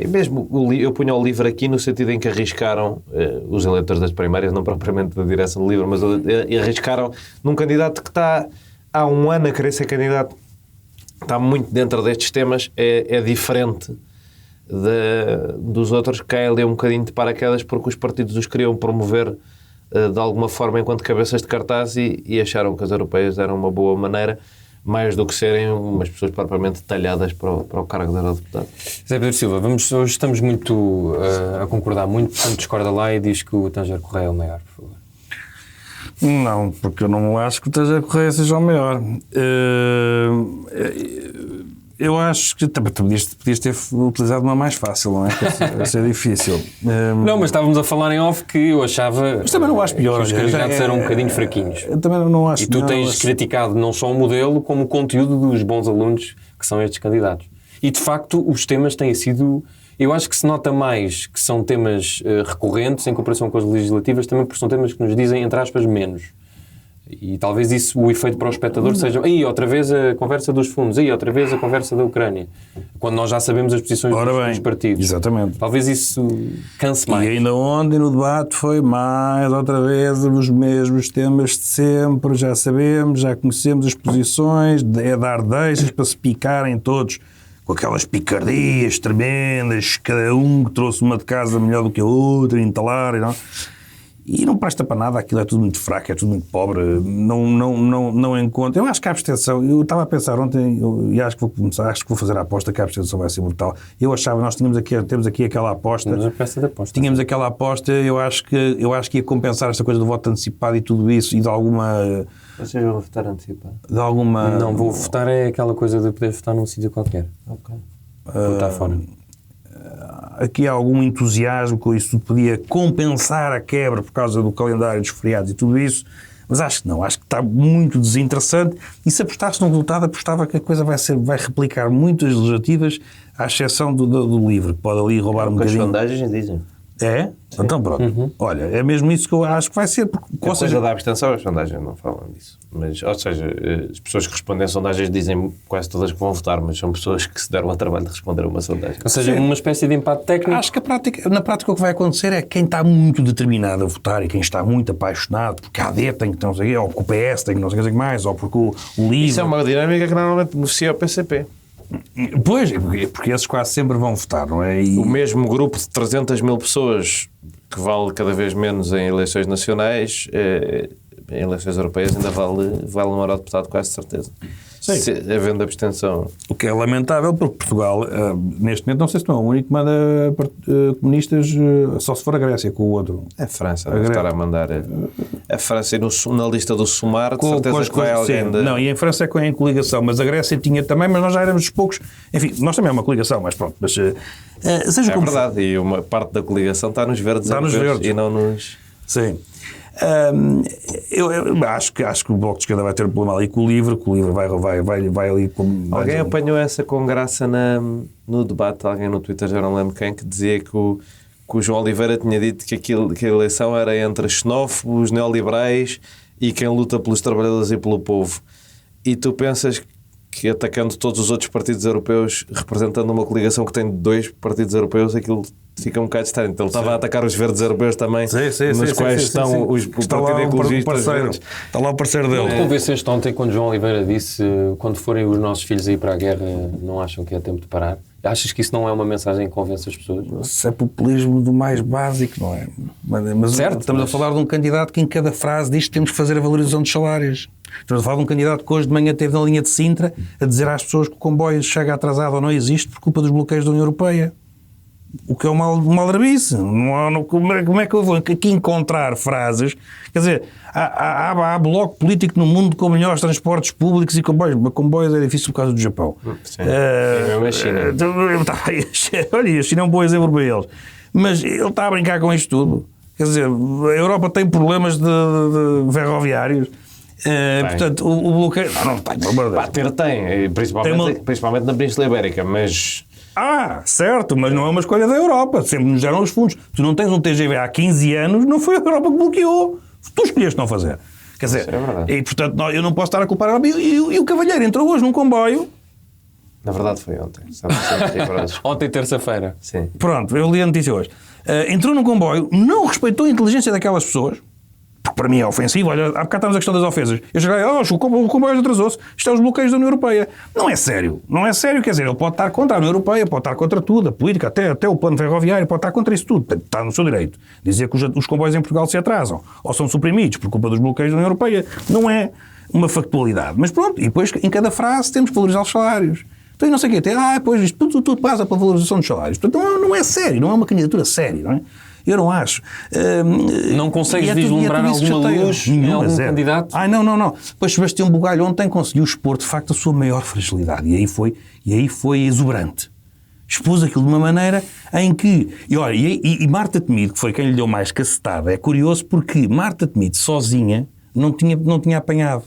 e mesmo eu punho o LIVRE aqui no sentido em que arriscaram, os eleitores das primárias, não propriamente da direção do LIVRE, mas arriscaram num candidato que está há um ano a querer ser candidato, está muito dentro destes temas, é diferente dos outros, que caem ali um bocadinho de paraquedas porque os partidos os queriam promover de alguma forma enquanto cabeças de cartaz e acharam que as europeias eram uma boa maneira, mais do que serem umas pessoas propriamente talhadas para o cargo de eurodeputado. Zé Pedro Silva, hoje estamos muito a concordar muito, portanto discorda lá e diz que o Tanger Correia é o maior, por favor. Não, porque eu não acho que o Tanger Correia seja o maior. Eu acho que tu podias ter utilizado uma mais fácil, não é? Vai ser difícil. Não, mas estávamos a falar em off que eu achava... Mas também não acho pior. Que os candidatos eram um bocadinho fraquinhos. Eu também não acho... E tu tens criticado não só o modelo, como o conteúdo dos bons alunos que são estes candidatos. E, de facto, os temas têm sido... Eu acho que se nota mais que são temas recorrentes em comparação com as legislativas, também porque são temas que nos dizem, entre aspas, menos. E talvez isso, o efeito para o espectador seja aí outra vez a conversa dos fundos, aí outra vez a conversa da Ucrânia, quando nós já sabemos as posições dos partidos. Exatamente. Talvez isso canse mais. E ainda ontem no debate foi mais outra vez os mesmos temas de sempre, já sabemos, já conhecemos as posições, é dar deixas para se picarem todos com aquelas picardias tremendas, cada um que trouxe uma de casa melhor do que a outra, entalar e não... E não presta para nada, aquilo é tudo muito fraco, é tudo muito pobre, não encontro. Eu acho que a abstenção, eu estava a pensar ontem, e acho que vou começar, acho que vou fazer a aposta que a abstenção vai ser brutal. Eu achava, nós temos aqui aquela aposta. Temos a peça de aposta. Tínhamos aquela aposta, eu acho que ia compensar esta coisa do voto antecipado e tudo isso, e de alguma... Vocês vão votar antecipado? De alguma... Não, vou votar é aquela coisa de poder votar num sítio qualquer. Ok. Votar fora. Aqui há algum entusiasmo com isso, podia compensar a quebra por causa do calendário dos feriados e tudo isso, mas acho que não, acho que está muito desinteressante, e se apostasse num resultado, apostava que a coisa vai replicar muitas legislativas, à exceção do LIVRE, que pode ali roubar um bocadinho. As sondagens dizem. É? Então pronto. Olha, é mesmo isso que eu acho que vai ser. Porque, A coisa da abstenção, as sondagens não falam disso. Mas, ou seja, as pessoas que respondem a sondagens dizem quase todas que vão votar, mas são pessoas que se deram ao trabalho de responder a uma sondagem. Ou seja, uma espécie de empate técnico. Acho que na prática o que vai acontecer é quem está muito determinado a votar e quem está muito apaixonado porque a AD tem que não sei o quê, ou porque o PS tem que não sei o que mais, ou porque o LIVRE... Isso é uma dinâmica que normalmente beneficia o PCP. Pois, porque esses quase sempre vão votar, não é? O mesmo grupo de 300 mil pessoas que vale cada vez menos em eleições nacionais, em eleições europeias ainda vale um eurodeputado, quase certeza. Se, havendo abstenção. O que é lamentável, porque Portugal, neste momento, não sei se não é o único que manda comunistas, só se for a Grécia, com o outro. A França deve estar a mandar. A França, na lista do SUMAR, de certeza que vai alguém... Não, e em França é em coligação, mas a Grécia tinha também, mas nós já éramos dos poucos. Enfim, nós também é uma coligação, mas pronto. Mas, seja como verdade, for. E uma parte da coligação está nos verdes europeus e não nos... Sim. Eu acho que o Bloco de Esquerda vai ter um problema ali com o LIVRE, que o LIVRE vai ali... Alguém apanhou essa com graça no debate, alguém no Twitter, já não lembro quem, que dizia que o João Oliveira tinha dito que a eleição era entre xenófobos, neoliberais e quem luta pelos trabalhadores e pelo povo. E tu pensas que atacando todos os outros partidos europeus, representando uma coligação que tem 2 partidos europeus, aquilo fica um bocado estranho. Então ele estava a atacar os verdes europeus também, nos quais estão o Partido Ecologista. Está lá o parceiro dele. Não te convenceste ontem quando João Oliveira disse quando forem os nossos filhos a ir para a guerra não acham que é tempo de parar? Achas que isso não é uma mensagem que convence as pessoas? Não? Isso é populismo do mais básico, não é? Mas certo, estamos a falar de um candidato que em cada frase diz que temos que fazer a valorização dos salários. Estamos a falar de um candidato que hoje de manhã esteve na linha de Sintra a dizer às pessoas que o comboio chega atrasado ou não existe por culpa dos bloqueios da União Europeia. O que é uma aldrabice. Como é que eu vou aqui encontrar frases? Quer dizer, há bloco político no mundo com melhores transportes públicos e comboios. Comboios é difícil por causa do Japão. Sim. É a China. Olha, a China é um bom exemplo para eles. Mas ele está a brincar com isto tudo. Quer dizer, a Europa tem problemas de ferroviários. Portanto, o bloqueio... Não tem. Tem. Principalmente na Península Ibérica, mas... certo, mas não é uma escolha da Europa. Sempre nos deram os fundos. Tu não tens um TGV há 15 anos, não foi a Europa que bloqueou. Tu escolheste não fazer. Quer dizer, e portanto eu não posso estar a culpar a Europa. E o Cavalheiro entrou hoje num comboio. Na verdade foi ontem. Ontem, terça-feira. Sim. Pronto, eu li a notícia hoje. Entrou num comboio, não respeitou a inteligência daquelas pessoas. Porque para mim é ofensivo. Olha, há bocado estamos a questão das ofensas. Eu cheguei, o comboio atrasou-se. Isto é os bloqueios da União Europeia. Não é sério. Não é sério, quer dizer, ele pode estar contra a União Europeia, pode estar contra tudo, a política, até o plano ferroviário, pode estar contra isso tudo. Está no seu direito. Dizer que os comboios em Portugal se atrasam ou são suprimidos por culpa dos bloqueios da União Europeia não é uma factualidade. Mas pronto, e depois em cada frase temos que valorizar os salários. Então, e não sei o quê. Pois isto tudo passa pela valorização dos salários. Portanto, não é sério, não é uma candidatura séria, não é? Eu não acho. Não consegues vislumbrar alguma luz em algum candidato? Não. Pois Sebastião Bugalho ontem conseguiu expor, de facto, a sua maior fragilidade. E aí foi exuberante. Expôs aquilo de uma maneira em que... E Marta Temido, que foi quem lhe deu mais cacetada, é curioso porque Marta Temido, sozinha, não tinha apanhado.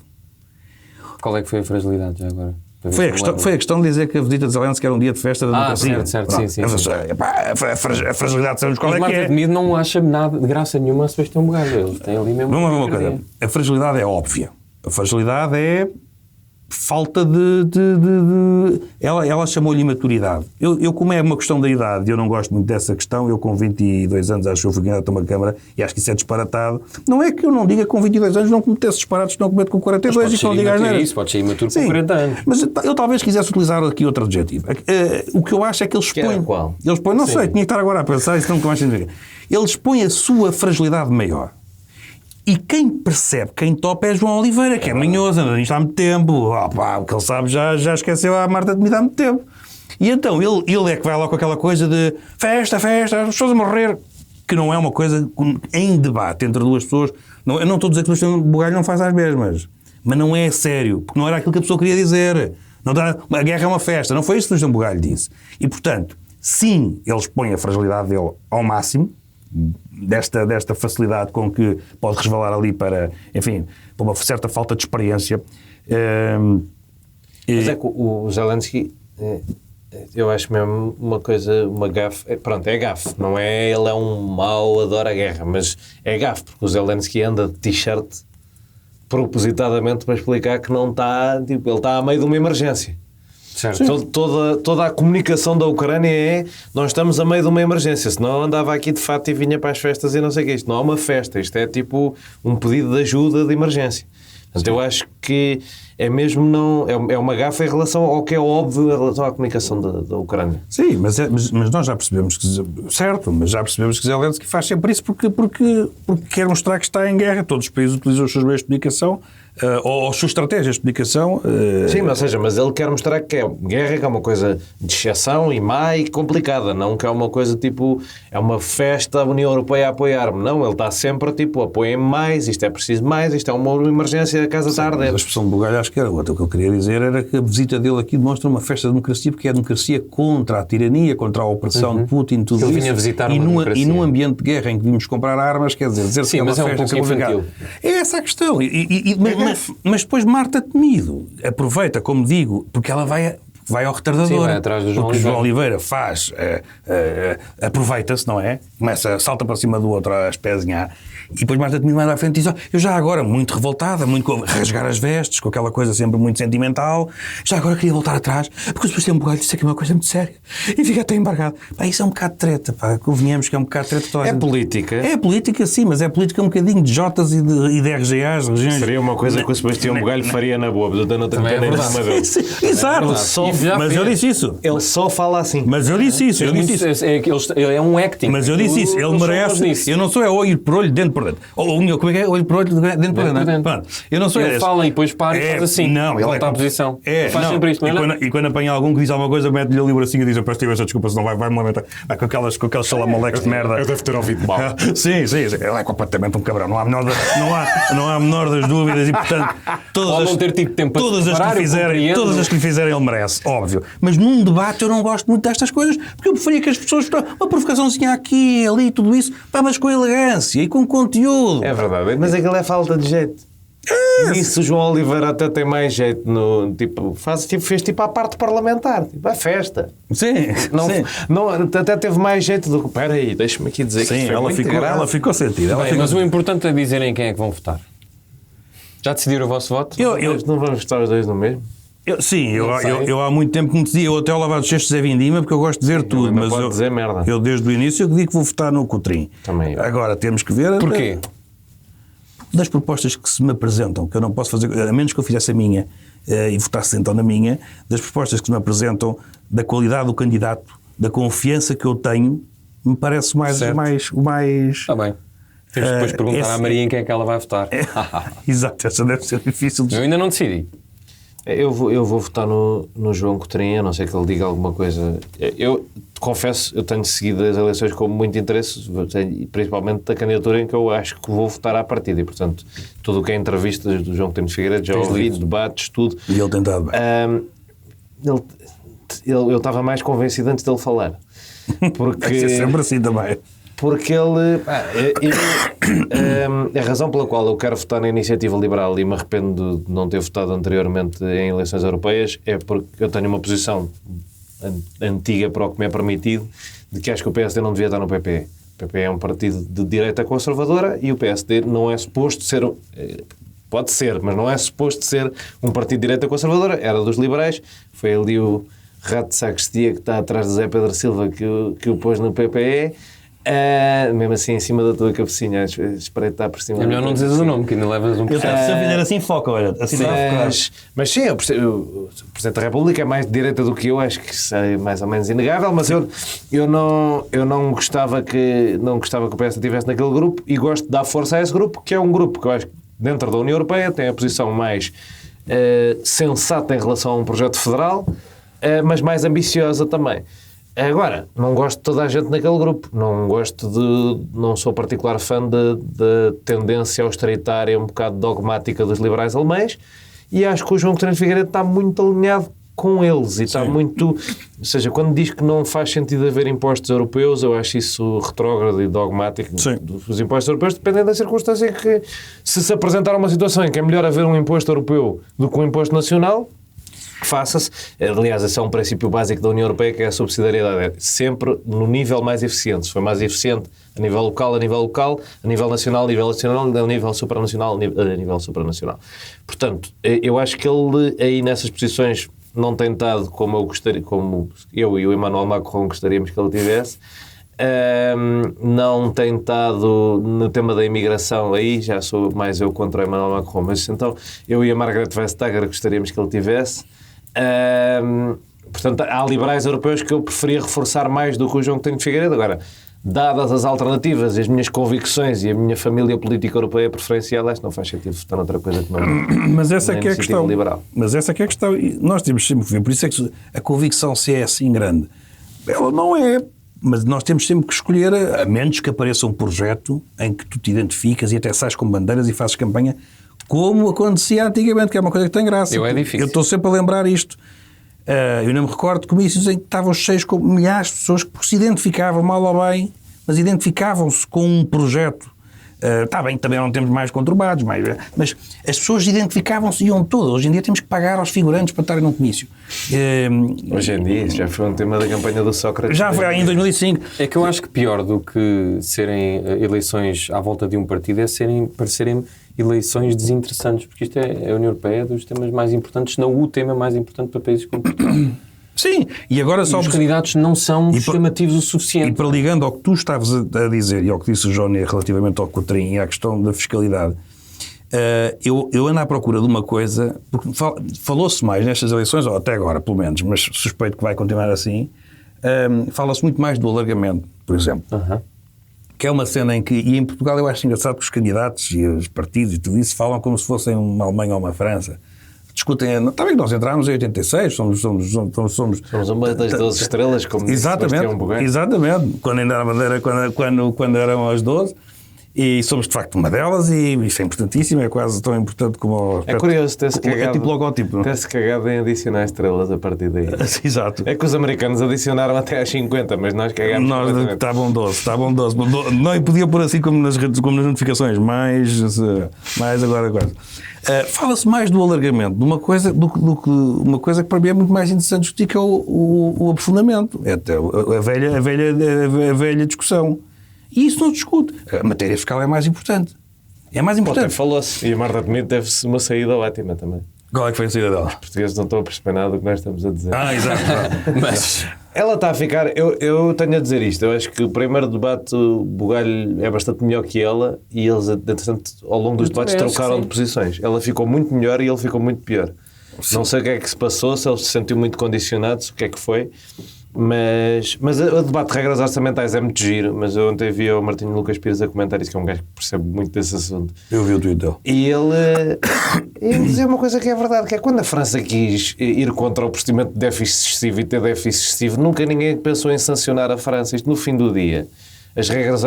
Qual é que foi a fragilidade já agora? Foi a questão de dizer que a visita de Zelensky era um dia de festa da democracia. Certo, sim. A fragilidade, sabemos qual é que é. Mas Marta Temido não acha nada de graça nenhuma a Sebastião Bugalho. Eles têm ali mesmo... Vamos ver uma coisa. A fragilidade é óbvia. A fragilidade é falta de... Ela chamou-lhe imaturidade. Eu, como é uma questão da idade, eu não gosto muito dessa questão, eu com 22 anos acho que eu fui candidato a uma Câmara e acho que isso é disparatado. Não é que eu não diga que com 22 anos não cometesse disparates que não cometo com 42 e que não diga as neiras. Isso pode ser imaturo com 40 anos. Mas eu talvez quisesse utilizar aqui outro adjetivo. O que eu acho é que eles põem... qual? Eles põem, não sei, tinha que estar agora a pensar, isso não mais significa. Eles põem a sua fragilidade maior. E quem percebe, quem topa é João Oliveira, que é manhoso, anda nisto há muito tempo. O que ele sabe já esqueceu a Marta Temido há muito tempo. E então ele é que vai lá com aquela coisa de festa, as pessoas a morrer, que não é uma coisa em debate entre duas pessoas. Eu não estou a dizer que o Sebastião Bugalho não faz as mesmas, mas não é sério, porque não era aquilo que a pessoa queria dizer. A guerra é uma festa, não foi isso que o Sebastião Bugalho disse. E portanto, sim, eles põem a fragilidade dele ao máximo, desta facilidade com que pode resvalar ali para, enfim, para uma certa falta de experiência. Mas é que o Zelensky Eu acho mesmo uma coisa, uma gafe. Pronto, é gafe. Não é ele é um mau, adora a guerra, mas é gafe, porque o Zelensky anda de t-shirt propositadamente para explicar que não está. Tipo, ele está a meio de uma emergência. Certo. Toda a comunicação da Ucrânia é nós estamos a meio de uma emergência, senão andava aqui de fato e vinha para as festas e não sei o que. Isto não é uma festa, isto é tipo um pedido de ajuda de emergência. Portanto, eu acho que é mesmo não é uma gafa em relação ao que é óbvio em relação à comunicação da Ucrânia. Sim, mas nós já percebemos que... Certo, mas já percebemos que Zelensky faz sempre isso porque quer mostrar que está em guerra. Todos os países utilizam os seus meios de comunicação ou as suas estratégias de comunicação. Sim, mas ele quer mostrar que é guerra, que é uma coisa de exceção e má e complicada, não que é uma coisa tipo, é uma festa a União Europeia a apoiar-me. Não, ele está sempre tipo, apoiem-me mais, isto é preciso mais, isto é uma emergência, a casa está a arder. A expressão de bugalho acho que era outra. O que eu queria dizer era que a visita dele aqui demonstra uma festa de democracia, porque é a democracia contra a tirania, contra a opressão de Putin, tudo Ele isso. vinha visitar e uma democracia. E num ambiente de guerra em que vimos comprar armas, quer dizer Sim, que mas é uma é um festa pouco complicada. infantil. É essa a questão. Mas depois Marta Temido aproveita, como digo, porque ela vai ao retardador. Sim, vai atrás do João porque Oliveira. João Oliveira faz, aproveita-se, não é? Salta para cima do outro a espezinhar. E depois Marta Temido mais à frente diz, eu já agora, muito revoltada, muito com rasgar as vestes, com aquela coisa sempre muito sentimental, já agora queria voltar atrás, porque depois tem um bocado disse aqui uma coisa muito séria. E fica até embargado. Pá, isso é um bocado de treta, pá. Convenhamos que é um bocado de treta. Toda a É gente. política. É política, sim, mas é política um bocadinho de Jotas e de RGAs, regiões. Seria uma coisa que o Sebastião Bugalho faria na boa, mas eu não tenho Também é pena em verdade. cima dele. Sim, exato. Ele só- Mas eu disse isso. Ele só fala assim. Mas eu disse isso. Eu disse isso. É um acting. Mas eu disse isso, ele merece. Eu não sou olho por olho, dentro por dentro. Como é que é? Olho por olho, dentro por dentro. Pronto. Eu não sou Ele esse. fala e depois para e faz assim. Não, ele volta à posição. Faz não. sempre isto, não é? E quando apanha algum que diz alguma coisa, mete-lhe ali o bracinho e diz: eu peço essa desculpa, senão vai-me lamentar. Vai com aqueles salamaleques de merda. Eu devo ter ouvido mal. Sim. Ele é completamente um cabrão. Não há a menor das dúvidas e, portanto, Pode não ter tido tempo para todas se as que preparar, lhe eu fizerem, compreendo. todas as que lhe fizerem, ele merece, óbvio. Mas num debate eu não gosto muito destas coisas, porque eu preferia que as pessoas, uma provocaçãozinha aqui, ali, tudo isso, pá, mas com elegância e com conteúdo. É verdade, mas aquilo é falta de jeito. Isso o João Oliveira até tem mais jeito no tipo, fez tipo a parte parlamentar, tipo a festa. Sim, sim. Não, até teve mais jeito do que. Espera aí, deixa-me aqui dizer que Sim, isto foi ela muito ficou sentida. Bem, mas o importante é dizerem quem é que vão votar. Já decidiram o vosso voto? Mas não vamos estar os dois no mesmo? sei. Eu há muito tempo que me dizia, eu até ao lavar dos cestos Zé Vindima, porque eu gosto de ver tudo, não mas pode dizer merda. eu desde o início eu digo que vou votar no Coutrinho. Também eu. Agora temos que ver... Porquê? Das propostas que se me apresentam, que eu não posso fazer, a menos que eu fizesse a minha e votasse então na minha, das propostas que se me apresentam, da qualidade do candidato, da confiança que eu tenho, me parece Certo. o mais... Está bem. Temos que depois perguntar à Maria em quem é que ela vai votar. Exato, essa deve ser difícil de... Eu ainda não decidi. Eu vou votar no João Coutrinho, a não ser que ele diga alguma coisa. Eu confesso, eu tenho seguido as eleições com muito interesse, principalmente da candidatura em que eu acho que vou votar à partida. E, portanto, tudo o que é entrevistas do João Coutinho de Figueiredo, já ouvi, debates, tudo. E ele tem dado bem. Eu estava mais convencido antes dele falar. Porque... Vai ser sempre assim também. Porque ele... a razão pela qual eu quero votar na Iniciativa Liberal e me arrependo de não ter votado anteriormente em eleições europeias é porque eu tenho uma posição antiga para o que me é permitido de que acho que o PSD não devia estar no PPE. O PPE é um partido de direita conservadora e o PSD não é suposto ser... Pode ser, mas não é suposto ser um partido de direita conservadora. Era dos liberais. Foi ali o rato de sacristia que está atrás de Zé Pedro Silva que o pôs no PPE. Mesmo assim, em cima da tua cabecinha, espreitar por cima. É melhor não dizeres o nome, que ainda levas um Se eu fizer assim, foca, olha. Assim mas sim, o Presidente da República é mais de direita do que eu, acho que isso é mais ou menos inegável, mas eu não gostava que o PS estivesse naquele grupo e gosto de dar força a esse grupo, que é um grupo que eu acho que dentro da União Europeia tem a posição mais sensata em relação a um projeto federal, mas mais ambiciosa também. Agora, não gosto de toda a gente naquele grupo. Não sou particular fã da tendência austeritária um bocado dogmática dos liberais alemães e acho que o João Coutinho de Figueiredo está muito alinhado com eles e está muito... Ou seja, quando diz que não faz sentido haver impostos europeus, eu acho isso retrógrado e dogmático. Sim. Os impostos europeus dependem da circunstância em que se apresentar uma situação em que é melhor haver um imposto europeu do que um imposto nacional, faça-se. Aliás, esse é um princípio básico da União Europeia, que é a subsidiariedade. É sempre no nível mais eficiente. Se for mais eficiente a nível local, a nível nacional, a nível nacional, a nível supranacional, a nível supranacional. Portanto, eu acho que ele aí nessas posições não tem estado como eu gostaria, como eu e o Emmanuel Macron gostaríamos que ele tivesse. Não tem estado no tema da imigração, aí já sou mais eu contra o Emmanuel Macron, mas então eu e a Margaret Vestager gostaríamos que ele tivesse. Portanto, há liberais europeus que eu preferia reforçar mais do que o João Coutinho de Figueiredo. Agora, dadas as alternativas, as minhas convicções e a minha família política europeia preferencial, acho que não faz sentido votar noutra coisa que não mas essa que é a questão. Liberal. Mas essa que é a questão. E nós temos sempre que ver. Por isso é que a convicção, se é assim grande, ela não é. Mas nós temos sempre que escolher, a menos que apareça um projeto em que tu te identificas e até sais com bandeiras e fazes campanha, como acontecia antigamente, que é uma coisa que tem graça. É difícil. Eu estou sempre a lembrar isto. Eu não me recordo de comícios em que estavam cheios com milhares de pessoas que se identificavam mal ou bem, mas identificavam-se com um projeto. Está bem, também não temos mais conturbados, mas as pessoas identificavam-se e iam todas. Hoje em dia temos que pagar aos figurantes para estarem num comício. Hoje em dia, isso já foi um tema da campanha do Sócrates. Já foi em 2005. É que eu acho que pior do que serem eleições à volta de um partido é parecerem eleições desinteressantes, porque isto é a União Europeia dos temas mais importantes, se não o tema mais importante para países como Portugal. Sim, e agora só... Os candidatos não são chamativos o suficiente. E para ligando ao que tu estavas a dizer e ao que disse o Johnny relativamente ao Coutrinho e à questão da fiscalidade, eu ando à procura de uma coisa, porque falou-se mais nestas eleições, ou até agora pelo menos, mas suspeito que vai continuar assim, fala-se muito mais do alargamento, por exemplo. Que é uma cena em que, e em Portugal eu acho engraçado que os candidatos e os partidos e tudo isso falam como se fossem uma Alemanha ou uma França. Discutem, está bem que nós entramos em 86, somos uma das 12 estrelas, como disse Sebastião Bugueira. Exatamente, quando ainda era Madeira, quando eram as 12, e somos de facto uma delas, e isso é importantíssimo, é quase tão importante como... É curioso ter-se cagado, é tipo logótipo. Ter-se cagado em adicionar estrelas a partir daí. Exato. É que os americanos adicionaram até às 50, mas nós cagámos. Estavam 12. Não, e podia pôr assim como nas notificações, mais agora. Fala-se mais do alargamento, de uma coisa, uma coisa que para mim é muito mais interessante discutir, que é o aprofundamento. É até a velha discussão. E isso não se discute. A matéria fiscal é mais importante. É mais importante. Até falou-se. E a Marta Temido teve-se uma saída ótima também. Qual é que foi a saída dela? Os portugueses não estão a perceber nada do que nós estamos a dizer. Exato. Mas ela está a ficar... Eu tenho a dizer isto. Eu acho que o primeiro debate, o Bugalho é bastante melhor que ela, e eles, entretanto, ao longo dos debates trocaram de posições. Ela ficou muito melhor e ele ficou muito pior. Sim. Não sei o que é que se passou, se ele se sentiu muito condicionado, o que é que foi. Mas o debate de regras orçamentais é muito giro, mas eu ontem vi o Martinho Lucas Pires a comentar isso, que é um gajo que percebe muito desse assunto. Eu vi o tweet dele. E ele dizia uma coisa que é verdade, que é quando a França quis ir contra o procedimento de déficit excessivo e ter déficit excessivo, nunca ninguém pensou em sancionar a França. Isto no fim do dia. As regras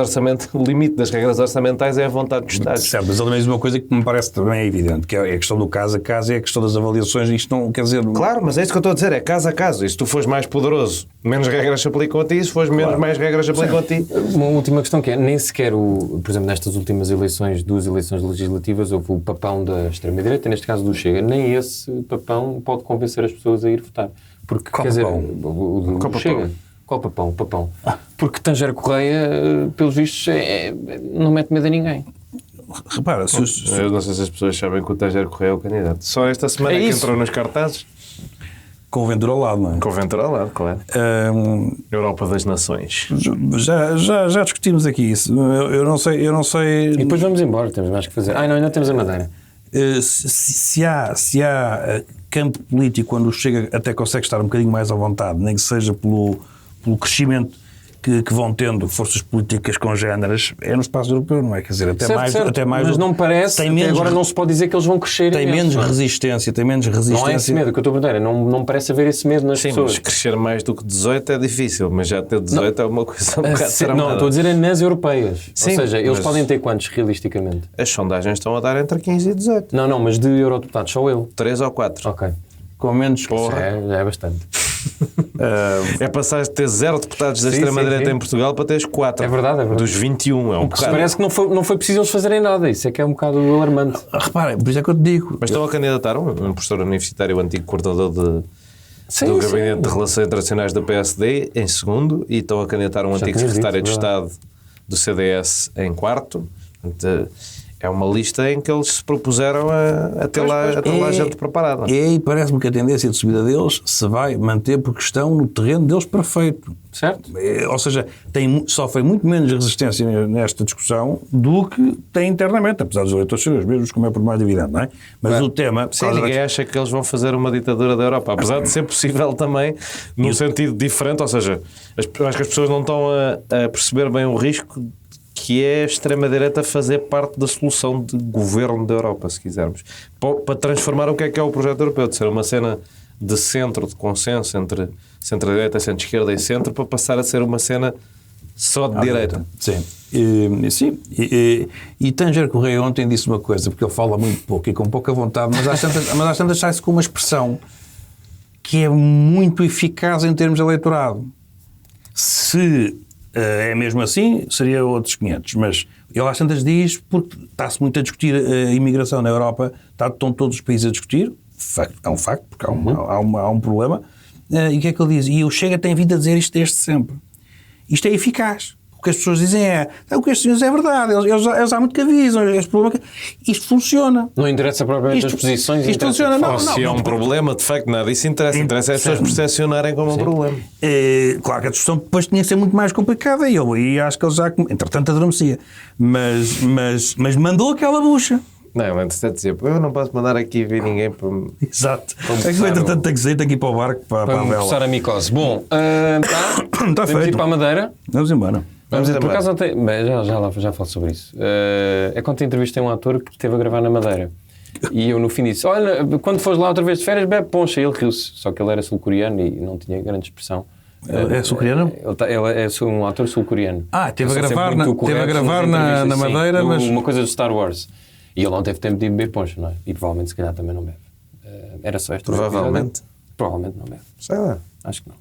o limite das regras orçamentais é a vontade dos Estados. Certo, mas além de uma coisa que me parece também evidente, que é a questão do caso a caso e a questão das avaliações. Isto não quer dizer... Claro, mas é isso que eu estou a dizer, é caso a caso. E se tu fores mais poderoso, menos regras se aplicam a ti, se fores menos, mais regras se aplicam a ti. Uma última questão que é, nem sequer por exemplo, nestas últimas eleições, 2 eleições legislativas, houve o papão da extrema-direita, neste caso do Chega. Nem esse papão pode convencer as pessoas a ir votar. Porque, qual quer dizer, papão? O do Chega. Qual papão? Papão. Porque Tanger Correia, pelos vistos, não mete medo a ninguém. Repara, eu não sei se as pessoas sabem que o Tanger Correia é o candidato. Só esta semana que entrou nos cartazes. Com o Ventura ao lado, não é? Com o Ventura ao lado, claro. Europa das Nações. Já discutimos aqui isso. Eu não sei... E depois vamos embora, temos mais que fazer. Não, ainda temos a Madeira. Se há campo político quando Chega até consegue estar um bocadinho mais à vontade, nem que seja pelo crescimento que vão tendo forças políticas congêneras, é no espaço europeu, não é? Quer dizer, até mais. Mas não me parece, agora não se pode dizer que eles vão crescer. Tem menos resistência. Não é esse medo que eu estou a perguntar, não me parece haver esse medo nas pessoas. Mas crescer mais do que 18 é difícil, mas já ter 18 é uma coisa um bocado tramada. Não, estou a dizer nas europeias. Sim, ou seja, eles podem ter quantos, realisticamente? As sondagens estão a dar entre 15 e 18. Não, mas de eurodeputados, só eu. 3 ou 4. Ok. Com menos... Já é bastante. É passar de ter 0 deputados da extrema-direita em Portugal para teres 4. É verdade. Dos 21. É um bocado. Parece que não foi preciso eles fazerem nada. Isso é que é um bocado alarmante. Reparem, por isso é que eu te digo. Mas estão a candidatar um professor universitário, antigo coordenador do Gabinete de Relações Internacionais da PSD em segundo, e estão a candidatar um antigo secretário de Estado do CDS em quarto. Portanto, é uma lista em que eles se propuseram a ter lá gente preparada. E parece-me que a tendência de subida deles se vai manter porque estão no terreno deles perfeito. Certo? Ou seja, sofrem muito menos resistência nesta discussão do que têm internamente, apesar dos eleitores serem os mesmos, como é por mais evidente, não é? Mas o tema... Sim, ninguém acha que eles vão fazer uma ditadura da Europa, apesar de ser possível também num sentido diferente, ou seja, eu acho que as pessoas não estão a perceber bem o risco que é a extrema-direita fazer parte da solução de governo da Europa, se quisermos. Para transformar o que é o projeto europeu, de ser uma cena de centro, de consenso entre centro-direita, centro-esquerda e centro, para passar a ser uma cena só de direita. Sim. E Tanger Correia ontem disse uma coisa, porque ele fala muito pouco e com pouca vontade, mas às tantas sai-se com uma expressão que é muito eficaz em termos de eleitorado. Se é mesmo assim, seria outros 500, mas ele às tantas diz, porque está-se muito a discutir a imigração na Europa, estão todos os países a discutir, é um facto, porque há um problema, e o que é que ele diz? E o Chega tem vindo a dizer isto desde sempre. Isto é eficaz. O que as pessoas dizem o que estes senhores é verdade, eles há muito que avisam, este problema, isto funciona. Não interessa propriamente as posições. Isto funciona, não. Se é um problema, de facto, nada isso interessa. Interessa é as pessoas percepcionarem como um problema. Claro que a discussão depois tinha que ser muito mais complicada e acho que ele já, entretanto, adormecia. Mas mandou aquela bucha. Não, antes de dizer, eu não posso mandar aqui ver ninguém para... Exato. É que entretanto tem que sair daqui para o barco para a vela. Começar a micose. Bom, Está feito. Ir para a Madeira. Vamos embora. Por acaso ontem, já falo sobre isso. É quando entrevistei um ator que esteve a gravar na Madeira. E eu no fim disse, olha, quando fores lá outra vez de férias, bebe poncha. E ele riu-se. Só que ele era sul-coreano e não tinha grande expressão. É sul-coreano? Ele é um ator sul-coreano. Teve a gravar na Madeira, assim, mas... Uma coisa do Star Wars. E ele não teve tempo de beber poncha, não é? E provavelmente, se calhar, também não bebe. Era só esta. Provavelmente. Provavelmente não bebe. Sei lá. Acho que não.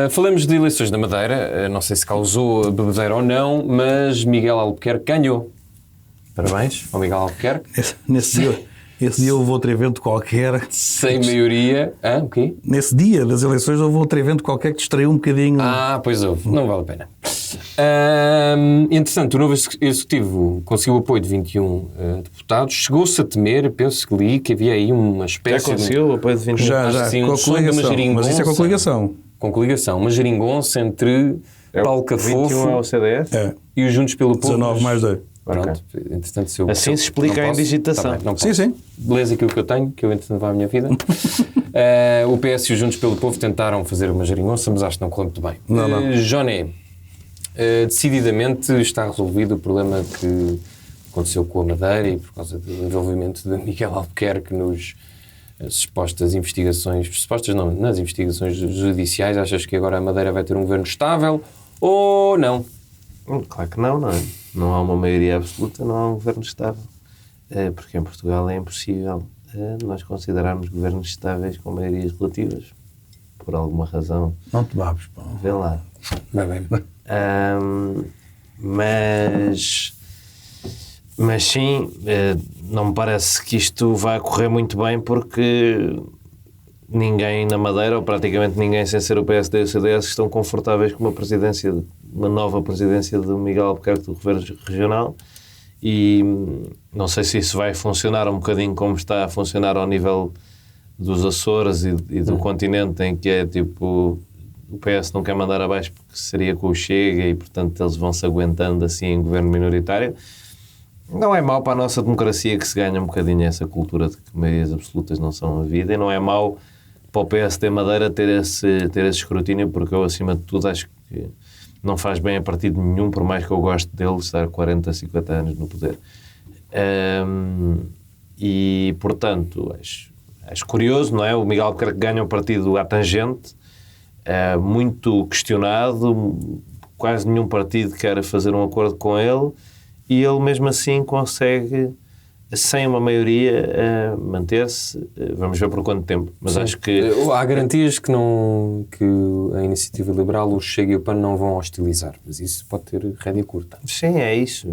Falamos de eleições da Madeira. Não sei se causou bebedeira ou não, mas Miguel Albuquerque ganhou. Parabéns ao Miguel Albuquerque. Esse dia houve outro evento qualquer. Sem maioria. O quê? Nesse dia das eleições houve outro evento qualquer que distraiu um bocadinho. Pois houve. Não vale a pena. Entretanto, o novo Executivo conseguiu o apoio de 21 deputados. Chegou-se a temer, penso que li, que havia aí uma espécie... Já conseguiu o apoio de 21? Já, com a coligação. Mas isso é com a coligação. Com coligação. Uma geringonça entre Paulo Cafofo 21 ao CDS? E os Juntos pelo Povo. 19 mais 2. Pronto, entretanto, assim se explica a indigitação. Tá bem, sim. Beleza aquilo que eu tenho, que eu entretanto vou à minha vida. O PS e os Juntos pelo Povo tentaram fazer uma geringonça, mas acho que não correu muito bem. Não. Joné, decididamente está resolvido o problema que aconteceu com a Madeira e por causa do envolvimento de Miguel Albuquerque nas nas investigações judiciais. Achas que agora a Madeira vai ter um governo estável ou não? Claro que não é? Não há uma maioria absoluta, não há um governo estável. Porque em Portugal é impossível nós considerarmos governos estáveis com maiorias relativas. Por alguma razão. Não te babes, pá. Vê lá. Vai bem. Mas sim, não me parece que isto vai correr muito bem porque ninguém na Madeira, ou praticamente ninguém sem ser o PSD e o CDS, estão confortáveis com uma nova presidência do Miguel Albuquerque do governo regional, e não sei se isso vai funcionar um bocadinho como está a funcionar ao nível dos Açores e do continente, em que é tipo o PS não quer mandar abaixo porque seria com o Chega e portanto eles vão-se aguentando assim em governo minoritário. Não é mau para a nossa democracia que se ganha um bocadinho essa cultura de que maiorias absolutas não são a vida, e não é mau para o PSD Madeira ter esse escrutínio, porque eu, acima de tudo, acho que não faz bem a partido nenhum, por mais que eu goste dele estar 40, 50 anos no poder. E, portanto, acho curioso, não é? O Miguel Albuquerque ganha um partido à tangente, muito questionado, quase nenhum partido quer fazer um acordo com ele, e ele mesmo assim consegue sem uma maioria manter-se. Vamos ver por quanto tempo, mas Sim. acho que... Há garantias que a Iniciativa Liberal, o Chega e o PAN não vão hostilizar, mas isso pode ter rédea curta. Sim, é isso.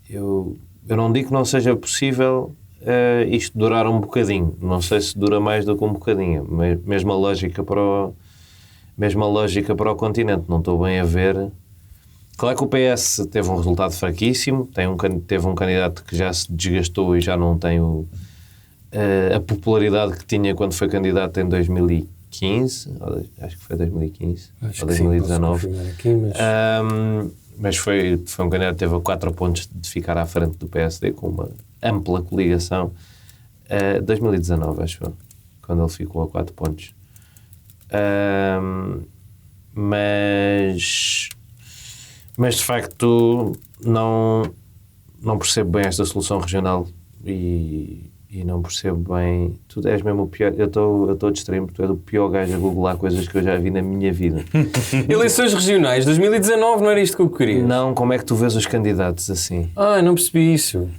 Eu não digo que não seja possível isto durar um bocadinho. Não sei se dura mais do que um bocadinho. Mesma lógica para o continente. Não estou bem a ver... Claro que o PS teve um resultado fraquíssimo, teve um candidato que já se desgastou e já não tem a popularidade que tinha quando foi candidato em 2015, acho que foi 2015 ou 2019. Mas foi um candidato que teve a 4 pontos de ficar à frente do PSD com uma ampla coligação. 2019, acho eu, quando ele ficou a 4 pontos. Mas de facto não percebo bem esta solução regional e não percebo bem. Tu és mesmo o pior. Eu estou distraído porque tu és o pior gajo a googlar coisas que eu já vi na minha vida. Eleições regionais 2019, não era isto que eu queria? Não, como é que tu vês os candidatos assim? Não percebi isso.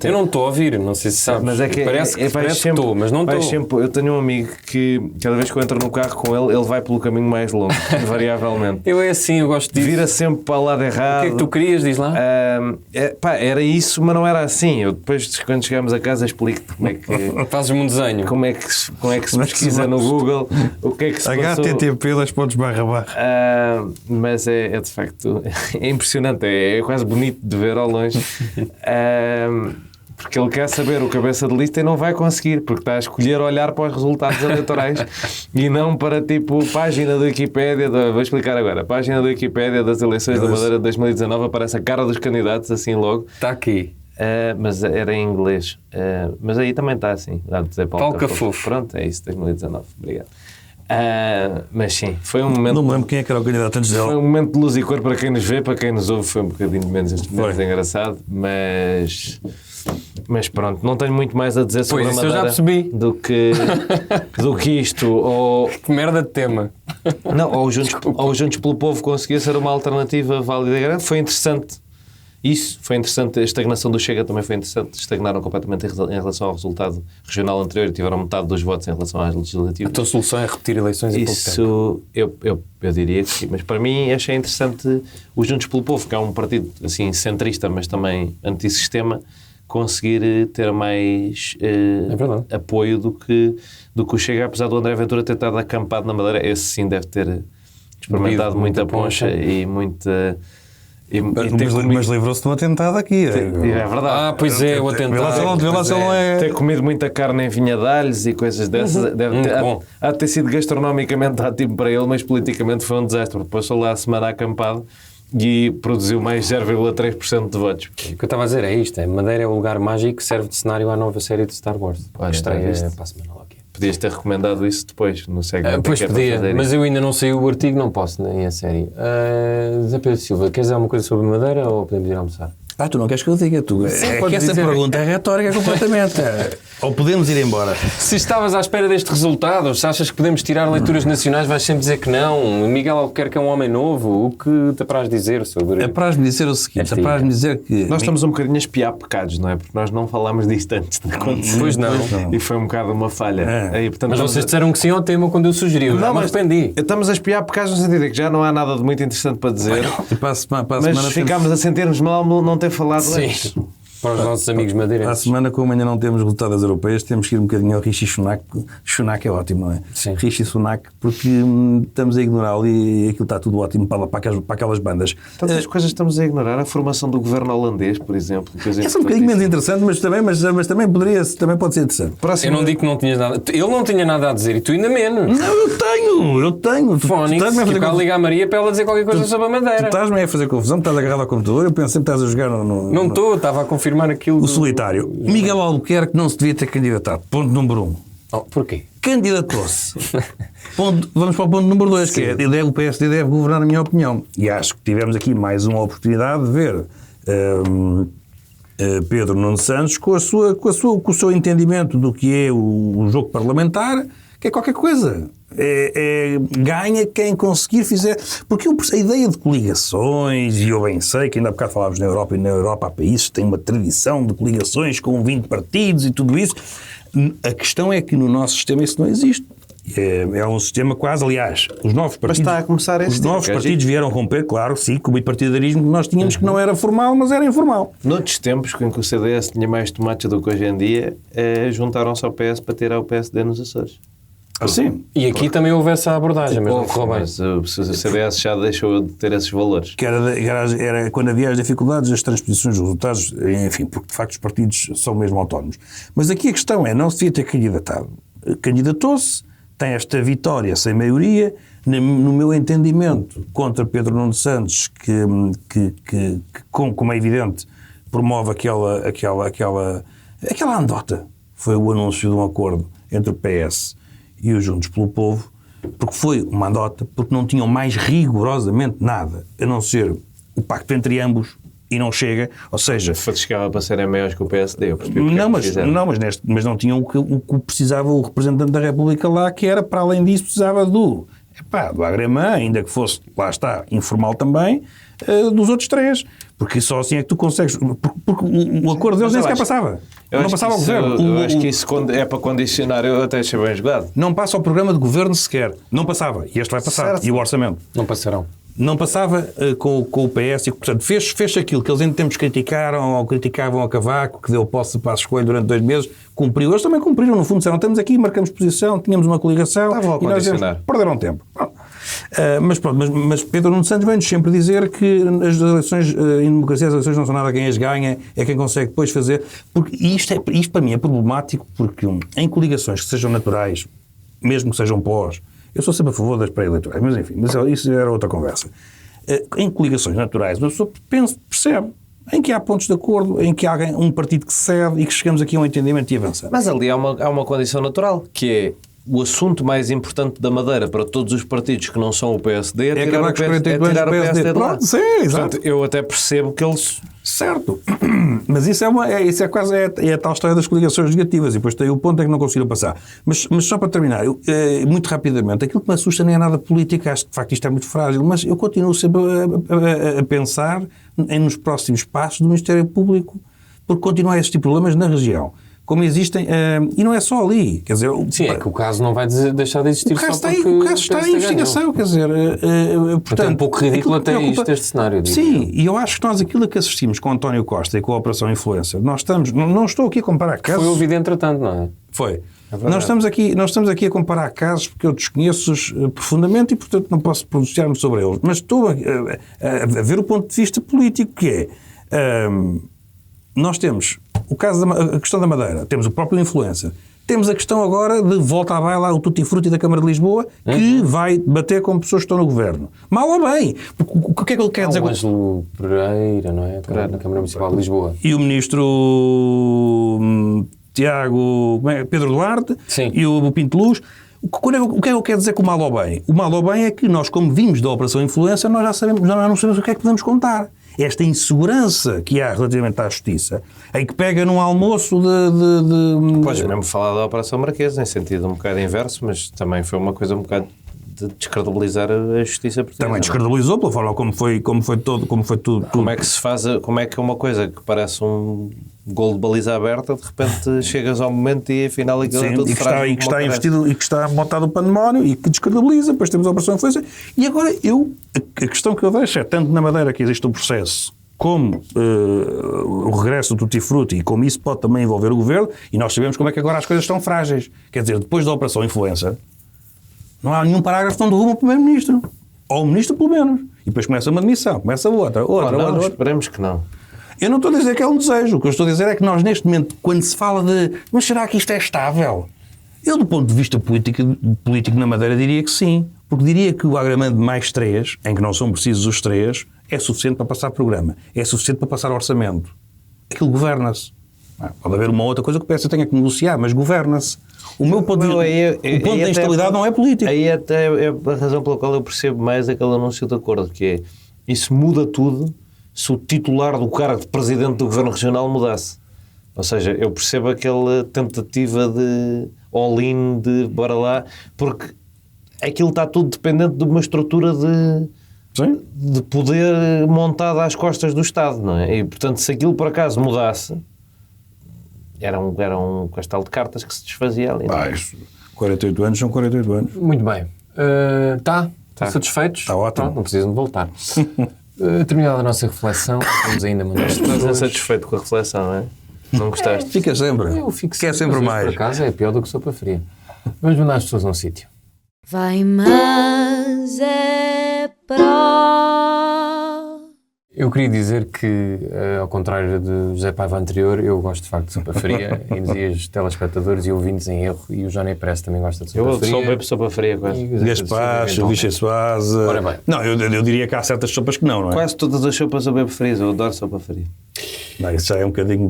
Eu não estou a ouvir, não sei se sabes. Mas é que parece que estou, mas não estou. Eu tenho um amigo que cada vez que eu entro no carro com ele vai pelo caminho mais longo, invariavelmente. Eu é assim, eu gosto disso. Vira sempre para o lado errado. O que é que tu querias, diz lá? Era isso, mas não era assim. Eu depois, quando chegamos a casa, explico-te como é que... Fazes-me um desenho. Como é que se pesquisa no Google, o que é que se passou. HTTP, // Mas é de facto é impressionante, é quase bonito de ver ao longe. Porque ele quer saber o cabeça de lista e não vai conseguir, porque está a escolher olhar para os resultados eleitorais e não para tipo página da Wikipédia, vou explicar agora, página da Wikipédia das eleições da Madeira de 2019, aparece a cara dos candidatos assim logo. Está aqui. Mas era em inglês. Mas aí também está assim. Dá de dizer Paulo Cafofo. Pronto, é isso, 2019. Obrigado. Mas sim, foi um momento... Não me lembro quem é que era o candidato antes dela. Foi um momento de luz e cor para quem nos vê, para quem nos ouve foi um bocadinho menos engraçado, mas pronto, não tenho muito mais a dizer sobre a Madeira já percebi. do que isto. Ou... Que merda de tema. Não, ou Juntos pelo Povo conseguia ser uma alternativa válida e grande. Foi interessante. Isso foi interessante, a estagnação do Chega também foi interessante, estagnaram completamente em relação ao resultado regional anterior e tiveram metade dos votos em relação às legislativas. A tua solução é repetir eleições em pouco tempo? Isso, eu diria que sim, mas para mim achei interessante o Juntos pelo Povo, que é um partido assim centrista, mas também antissistema, conseguir ter mais apoio do que o Chega, apesar do André Ventura ter estado acampado na Madeira. Esse sim deve ter experimentado muita poncha e muita... Mas livrou-se de um atentado aqui. É verdade. Pois é, o atentado. Vê lá se ele não é... Ter comido muita carne em vinha de alhos e coisas dessas. Há de ter sido gastronomicamente ótimo para ele, mas politicamente foi um desastre. Passou lá a semana acampado e produziu mais 0,3% de votos. O que eu estava a dizer é isto: Madeira é o lugar mágico que serve de cenário à nova série de Star Wars. Olha, que estreia para a semana lá aqui. Podias ter recomendado isso depois, no segmento. Pois podia, mas eu ainda não sei o artigo, não posso nem a série. Zé Pedro Silva, queres dizer alguma coisa sobre Madeira ou podemos ir almoçar? Tu não queres que eu diga? Que essa pergunta é retórica completamente. Ou podemos ir embora. Se estavas à espera deste resultado, se achas que podemos tirar leituras nacionais, vais sempre dizer que não. Miguel Albuquerque é um homem novo. O que te apraz dizer sobre... Apraz-me dizer o seguinte, apraz-me dizer que... Nós estamos um bocadinho a espiar pecados, não é? Porque nós não falámos disto antes de acontecer. Pois não. E foi um bocado uma falha. Aí, portanto, mas vocês disseram que sim ao tema quando eu sugeri. Não, mas arrependi. Estamos a espiar pecados no sentido de que já não há nada de muito interessante para dizer. Mas ficámos a sentir-nos mal não ter falado antes. Para os nossos amigos madeirenses. À semana, como ainda não temos resultados europeias, temos que ir um bocadinho ao Rishi Sunak. Sunak é ótimo, não é? Sim. Rishi Sunak, porque estamos a ignorá-lo e aquilo está tudo ótimo para aquelas bandas. Tantas coisas estamos a ignorar. A formação do governo holandês, por exemplo. É um bocadinho menos interessante, mas também pode ser interessante. Eu não digo que não tinhas nada. Ele não tinha nada a dizer e tu ainda menos. Não, eu tenho. Fónix, que eu ligar a Maria para ela dizer qualquer coisa sobre a Madeira. Tu estás-me a fazer confusão, estás agarrado ao computador, eu penso sempre que estás a jogar no... Não estou, estava a confirmar aquilo. O solitário. Miguel Albuquerque não se devia ter candidatado. Ponto número 1. Porquê? Candidatou-se. Vamos para o ponto número 2, que é o PSD deve governar, na minha opinião. E acho que tivemos aqui mais uma oportunidade de ver Pedro Nuno Santos com o seu entendimento do que é o jogo parlamentar, que é qualquer coisa. Ganha quem conseguir fizer... Porque a ideia de coligações, e eu bem sei que ainda há bocado falávamos na Europa, e na Europa há países que têm uma tradição de coligações com 20 partidos e tudo isso. A questão é que no nosso sistema isso não existe. É um sistema quase, aliás, os novos partidos... Mas está a começar os novos partidos vieram romper, claro, sim, com o bipartidarismo que nós tínhamos, que não era formal, mas era informal. Noutros tempos, em que o CDS tinha mais tomates do que hoje em dia, juntaram-se ao PS para tirar o PSD nos Açores. Sim. E aqui também houve essa abordagem, mas não correu bem. Mas o CDS já deixou de ter esses valores. Que era quando havia as dificuldades, as transposições dos resultados, enfim, porque de facto os partidos são mesmo autónomos. Mas aqui a questão é, não se devia ter candidatado. Candidatou-se, tem esta vitória sem maioria, no meu entendimento, contra Pedro Nuno Santos, que como é evidente, promove aquela andota. Foi o anúncio de um acordo entre o PS e os Juntos pelo Povo, porque foi uma andota, porque não tinham mais rigorosamente nada, a não ser o pacto entre ambos, e não chega, ou seja... Chegava para serem maiores que o PSD, eu percebi mas não tinham o que precisava o representante da República lá, que era, para além disso, precisava do agremã, ainda que fosse, lá está, informal também, dos outros três. Porque só assim é que tu consegues... Porque o acordo deles nem sequer passava. Não passava ao governo. Eu acho que isso é para condicionar, eu até achei bem jogado. Não passa ao programa de governo sequer. Não passava. E este vai passar. Certo. E o orçamento. Não passarão. Não passava com o PS e, portanto, fez aquilo que eles em tempos criticaram ou criticavam a Cavaco, que deu posse para a escolha durante 2 meses, cumpriu. Eles também cumpriram, no fundo, disseram, estamos aqui, marcamos posição, tínhamos uma coligação e nós perderam tempo. Mas Pedro Nuno Santos vem-nos sempre dizer que as eleições, em democracia, as eleições não são nada quem as ganha, é quem consegue depois fazer. Porque isto para mim é problemático, porque em coligações que sejam naturais, mesmo que sejam pós, eu sou sempre a favor das pré-eleitorais, mas enfim, isso era outra conversa. Em coligações naturais, uma pessoa percebe em que há pontos de acordo, em que há um partido que cede e que chegamos aqui a um entendimento e avançamos. Mas ali há uma condição natural, que é o assunto mais importante da Madeira para todos os partidos que não são o PSD é tirar o PSD de lá. Sim, exato. Portanto, eu até percebo que eles... Certo. Mas isso é quase a tal história das coligações negativas. E depois tem o ponto é que não conseguiram passar. Mas só para terminar, muito rapidamente, aquilo que me assusta nem é nada político, acho que de facto isto é muito frágil, mas eu continuo sempre a pensar nos próximos passos do Ministério Público, porque continuam a existir problemas na região. Como existem, e não é só ali, quer dizer... Sim, é que o caso não vai deixar de existir só porque... O caso está em investigação, quer dizer... portanto, é um pouco ridículo até este cenário. Sim, e eu acho que nós aquilo que assistimos com António Costa e com a Operação Influencer, nós estamos... Não estou aqui a comparar casos... Foi ouvido entretanto, não é? Foi. Nós estamos aqui a comparar casos porque eu desconheço-os profundamente e, portanto, não posso pronunciar-me sobre eles. Mas estou a ver o ponto de vista político, que é... nós temos... a questão da Madeira, temos o próprio Influencer, temos a questão agora de volta à baila o Tutti Frutti da Câmara de Lisboa, que vai bater com pessoas que estão no governo. Mal ou bem? O que é que ele quer dizer? O Ângelo Pereira, não é? Na Câmara Municipal de Lisboa. E o ministro Pedro Duarte. Sim. E o Pinto Luz. O que é que ele quer dizer com o mal ou bem? O mal ou bem é que nós, como vimos da Operação Influencer, nós já não sabemos o que é que podemos contar. Esta insegurança que há relativamente à justiça, em que pega num almoço de... Podes mesmo falar da Operação Marquesa, em sentido um bocado inverso, mas também foi uma coisa um bocado de descredibilizar a justiça portuguesa. Também descredibilizou pela forma como foi tudo. Como é que se faz, como é que uma coisa que parece um gol de baliza aberta, de repente chegas ao momento e afinal aquilo é tudo frágil. E que está investido, e que está montado o pandemónio e que descredibiliza, depois temos a Operação Influencer. E agora a questão que eu deixo é, tanto na Madeira que existe um processo, como o regresso do Tutti Frutti, e como isso pode também envolver o governo, e nós sabemos como é que agora as coisas estão frágeis. Quer dizer, depois da Operação Influencer, não há nenhum parágrafo que não derruba o Primeiro-Ministro. Ou o Ministro, pelo menos. E depois começa uma demissão, começa outra. Esperemos que não. Eu não estou a dizer que é um desejo. O que eu estou a dizer é que nós, neste momento, quando se fala de... Mas será que isto é estável? Eu, do ponto de vista político na Madeira, diria que sim. Porque diria que o agravamento de mais 3, em que não são precisos os 3, é suficiente para passar programa. É suficiente para passar orçamento. Aquilo governa-se. Pode haver uma outra coisa que o PS tenha que negociar, mas governa-se. O meu ponto de vista, o ponto da instabilidade não é político. Aí até é a razão pela qual eu percebo mais aquele anúncio de acordo, que é, isso muda tudo se o titular do cargo de presidente do Governo Regional mudasse. Ou seja, eu percebo aquela tentativa de all-in, de bora lá, porque aquilo está tudo dependente de uma estrutura de poder montada às costas do Estado, não é? E, portanto, se aquilo por acaso mudasse, era um castelo de cartas que se desfazia ali. 48 anos são 48 anos. Muito bem. Estão satisfeitos? Está ótimo. Pronto, não precisam de voltar. Terminada a nossa reflexão, vamos ainda mandar as Estás pessoas. insatisfeito com a reflexão, não é? Não gostaste? Fica sempre. Eu fico Quer sempre mais. Por acaso é pior do que sopa fria. Vamos mandar as pessoas a um sítio. Vai, mas é pró. Eu queria dizer que, ao contrário de José Paiva anterior, eu gosto de facto de sopa fria. E dizia os telespectadores e ouvintes em erro. E o Johnny Press também gosta de sopa fria. Eu só bebo sopa fria quase. Gaspacho, Vichyssoise. Ora bem. Não, eu diria que há certas sopas que não é? Quase todas as sopas eu bebo frias. Eu adoro sopa fria. Não, isso já é um bocadinho...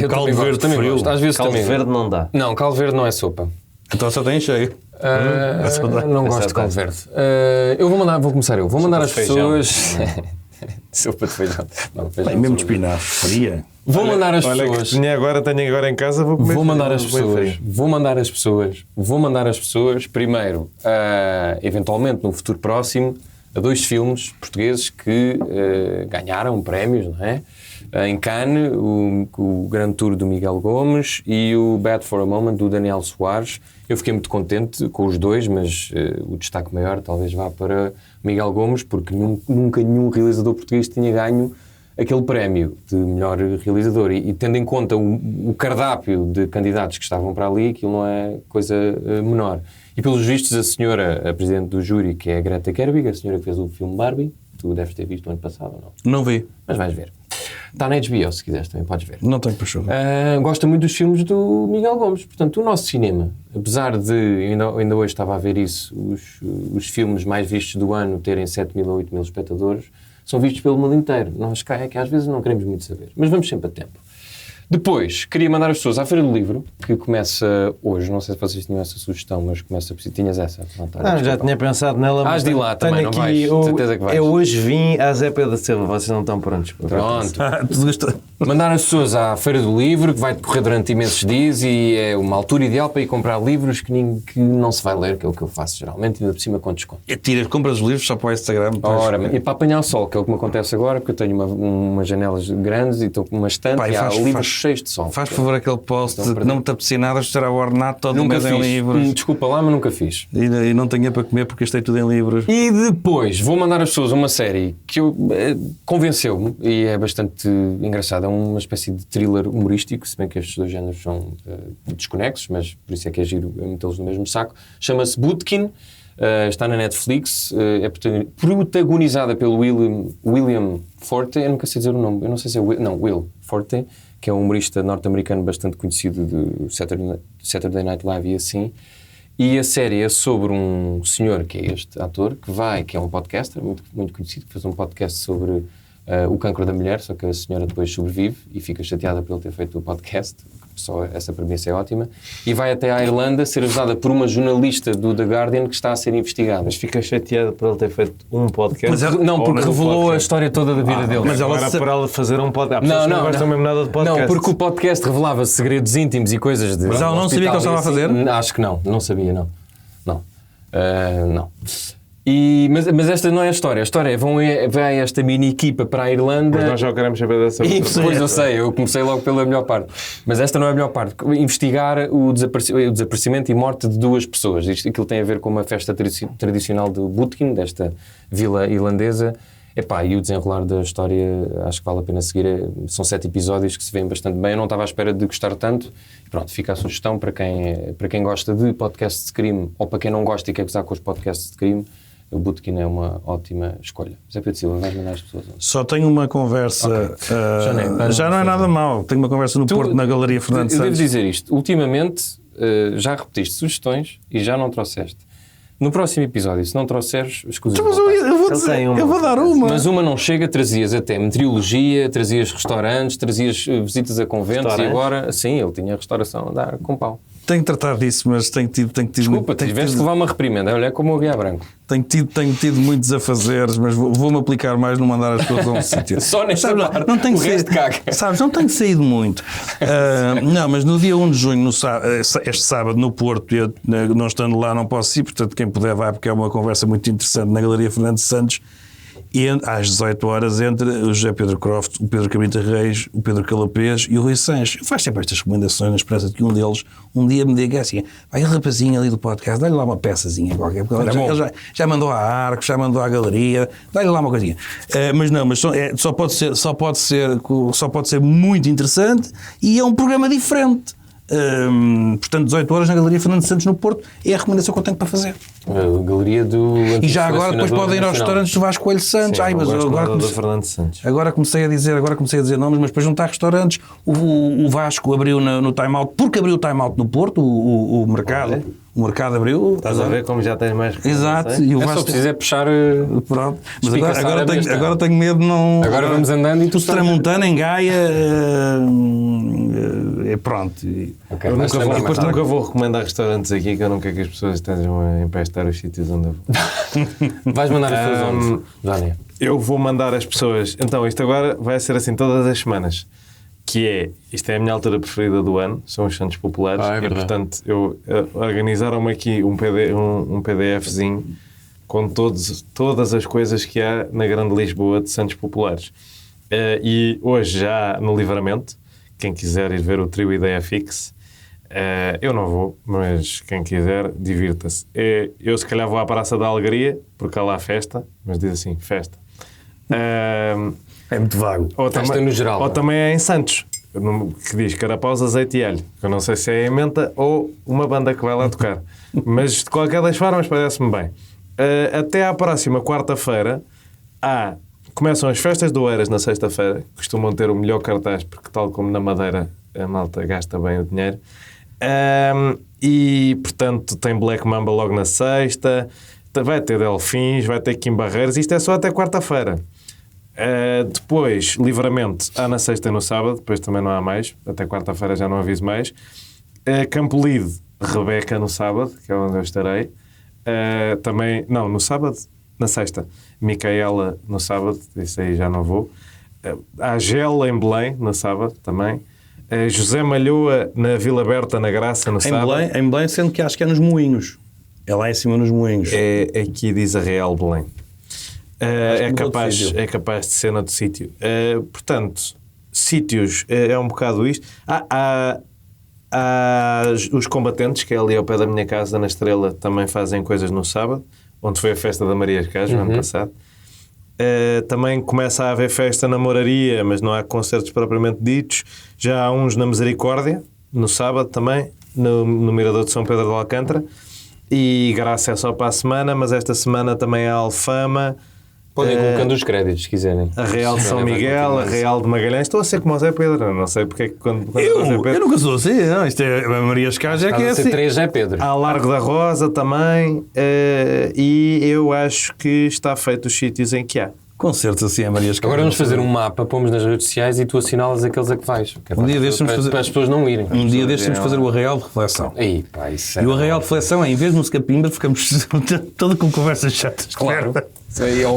Eu caldo verde também frio. gosto. Às vezes Caldo também. verde não dá. Não, caldo verde não é sopa. Então só tem cheio. Não gosto de caldo verde. Vou começar eu. Vou mandar as pessoas... Sopa de feijão. Não, feijão Mesmo de sopa. espinafre, fria. Vou mandar as Olha, pessoas. que tenho agora em casa, vou comer. Vou mandar as feijão, pessoas. feijão. Vou mandar as pessoas primeiro, eventualmente no futuro próximo, a 2 filmes portugueses que ganharam prémios, não é? Em Cannes, o Grand Tour do Miguel Gomes e o Bad for a Moment do Daniel Soares. Eu fiquei muito contente com os 2, mas o destaque maior talvez vá para Miguel Gomes, porque nunca nenhum realizador português tinha ganho aquele prémio de melhor realizador. E tendo em conta o cardápio de candidatos que estavam para ali, aquilo não é coisa menor. E pelos vistos, a presidente do júri, que é a Greta Gerwig, a senhora que fez o filme Barbie, tu deves ter visto o ano passado ou não? Não vi. Mas vais ver. Está na HBO, se quiseres, também podes ver. Não tenho paixão. Gosta muito dos filmes do Miguel Gomes. Portanto, o nosso cinema, apesar de, ainda hoje estava a ver isso, os filmes mais vistos do ano terem 7.000 ou 8.000 espectadores, são vistos pelo mundo inteiro. Nós cá é que às vezes não queremos muito saber. Mas vamos sempre a tempo. Depois, queria mandar as pessoas à Feira do Livro, que começa hoje. Não sei se vocês tinham essa sugestão, mas começa... Tinhas essa? Já tinha pensado nela. Has de ir lá também, não vais? De certeza que vais. Eu hoje vim à Zé Pedro da Silva, vocês não estão prontos. Pronto. Tu gostou? Mandar as pessoas à Feira do Livro, que vai decorrer durante imensos dias e é uma altura ideal para ir comprar livros que não se vai ler, que é o que eu faço geralmente, e ainda por cima com desconto. Compras os livros só para o Instagram. Ora, e para apanhar o sol, que é o que me acontece agora, porque eu tenho umas janelas grandes e estou com uma estante Pai, e há livros cheios de sol. Faz por favor aquele post de que não me te apetecia nada estar a ornato todo o Nunca mês em fiz. livros. Desculpa lá, mas nunca fiz. E não tinha para comer porque gastei tudo em livros. E depois vou mandar as pessoas a uma série que convenceu-me e é bastante engraçada. É uma espécie de thriller humorístico, se bem que estes 2 géneros são desconexos, mas por isso é que é giro metê-los no mesmo saco. Chama-se Bootkin, está na Netflix, é protagonizada pelo William Forte. Eu nunca sei dizer o nome, eu não sei se é Will Forte, que é um humorista norte-americano bastante conhecido do Saturday Night Live e assim. E a série é sobre um senhor, que é este ator, que é um podcaster, muito, muito conhecido, que fez um podcast sobre o cancro da mulher, só que a senhora depois sobrevive e fica chateada por ele ter feito o podcast. Só essa premissa é ótima. E vai até à Irlanda ser ajudada por uma jornalista do The Guardian que está a ser investigada. Mas fica chateada por ele ter feito um podcast. Não, porque revelou a história toda da vida dele. Mas ela era para ela fazer um podcast. Há pessoas que não gostam mesmo nada de podcast. Não, porque o podcast revelava segredos íntimos e coisas de... Mas ela não sabia o que ele estava a fazer? Acho que não sabia, não. Não. Mas esta não é a história. A história é vai esta mini equipa para a Irlanda. Mas nós já queremos saber dessa E depois eu sei, eu comecei logo pela melhor parte. Mas esta não é a melhor parte. Investigar o desaparecimento e morte de 2 pessoas. Aquilo tem a ver com uma festa tradicional de Bootkin, desta vila irlandesa. E o desenrolar da história acho que vale a pena seguir. São 7 episódios que se veem bastante bem. Eu não estava à espera de gostar tanto. Pronto, fica a sugestão para quem gosta de podcasts de crime ou para quem não gosta e quer gozar com os podcasts de crime. O Bootkin é uma ótima escolha. Zé Pedro Silva, vais mandar as pessoas. Só tenho uma conversa. Okay. Já não é nada mau. Tenho uma conversa no Porto, na Galeria Fernando Santos. Eu devo dizer isto. Ultimamente já repetiste sugestões e já não trouxeste. No próximo episódio, se não trouxeres, escusa. Eu vou dar uma. Mas uma não chega, trazias até meteorologia, trazias restaurantes, trazias visitas a conventos e agora, sim, ele tinha restauração a dar com pau. Tenho que tratar disso, mas tenho tido Desculpa, tiveste que levar uma reprimenda. Olha como o Guiá Branco. Tenho tido muitos afazeres, mas vou-me aplicar mais no mandar as pessoas a um sítio. Só nesta Sabes, parte, não tenho o resto caga. Sabes, não tenho saído muito. Não, mas no dia 1 de junho, este sábado, no Porto, eu não estando lá não posso ir, portanto quem puder vai, porque é uma conversa muito interessante na Galeria Fernando Santos, e às 18 horas entre o José Pedro Croft, o Pedro Cabrita Reis, o Pedro Calapés e o Rui Sanches. Eu faço sempre estas recomendações na esperança de que um deles um dia me diga assim: vai, o rapazinho ali do podcast, dá-lhe lá uma peçazinha qualquer, porque ele já mandou à Arcos, já mandou à Galeria, dá-lhe lá uma coisinha. Mas só pode ser muito interessante, e é um programa diferente. Portanto, 18 horas na Galeria Fernando Santos no Porto é a recomendação que eu tenho para fazer. A galeria do... E já agora depois podem ir aos restaurantes do Vasco Coelho Santos. Sim, Mas agora comecei a dizer nomes, mas depois não está restaurantes. O Vasco abriu no Time Out, porque abriu o Time Out no Porto, o mercado. O mercado abriu. Estás a ver como já tens mais... Exato. E o Vasco... só precisa puxar... Pronto. Mas agora tenho medo de não... Agora vamos andando e tu... Tramontana, em Gaia... pronto. Okay, eu nunca vou recomendar restaurantes aqui, que eu não quero que as pessoas estejam a empestar os sítios onde eu vou. Vais mandar as pessoas onde, Dani? Eu vou mandar as pessoas... Então, isto agora vai ser assim todas as semanas. Isto é a minha altura preferida do ano, são os Santos Populares. É e, portanto, organizaram-me aqui um PDFzinho com todas as coisas que há na Grande Lisboa de Santos Populares. E hoje já no Livramento, quem quiser ir ver o trio Ideia Fixe, eu não vou, mas quem quiser, divirta-se. Eu se calhar vou à Praça da Alegria, porque há lá festa, mas diz assim, festa. É muito vago. Festa no geral. Ou também é em Santos, que diz Carapaus, Azeite e Alho. Eu não sei se é em Menta ou uma banda que vai lá tocar. Mas de qualquer das formas parece-me bem. Até à próxima quarta-feira começam as festas do Oeiras na sexta-feira. Costumam ter o melhor cartaz, porque tal como na Madeira a malta gasta bem o dinheiro. E portanto tem Black Mamba logo na sexta. Vai ter Delfins, vai ter Kim Barreiros. Isto é só até quarta-feira. Depois, Livramento há na sexta e no sábado, depois também não há mais, até quarta-feira já não aviso mais. Campolide, Rebeca no sábado, que é onde eu estarei. Também, não, no sábado, na sexta. Micaela no sábado, isso aí já não vou. Há Gel em Belém no sábado também. José Malhoa na Vila Berta, na Graça, no sábado. Em Belém, sendo que acho que é nos Moinhos. É lá em cima nos Moinhos. Aqui diz a Real Belém. É capaz de ser noutro sítio. Portanto, sítios é um bocado isto. Há os Combatentes, que é ali ao pé da minha casa, na Estrela, também fazem coisas no sábado, onde foi a festa da Maria Escás, no ano passado. Também começa a haver festa na Moraria, mas não há concertos propriamente ditos. Já há uns na Misericórdia, no sábado também, no Mirador de São Pedro de Alcântara. E Graça é só para a semana, mas esta semana também há Alfama. Podem ir colocando os créditos, se quiserem. A Real de São Miguel, a Real de Magalhães. Estou a ser como o Zé Pedro. Não sei porque é que quando eu nunca sou assim. Não, isto é a Maria Escás, é que é assim. 3 é Pedro. Há Largo da Rosa também. E eu acho que está feito os sítios em que há. Concertos assim a Maria Escás. Agora vamos fazer um mapa, pomos nas redes sociais e tu assinalas aqueles a que vais. Um dia destes para as pessoas não irem. Um dia destes temos fazer o Arraial de Reflexão. Aí, pá, isso e o Arraial de Reflexão é, em vez de música pimba, ficamos todo com conversas chatas. Claro.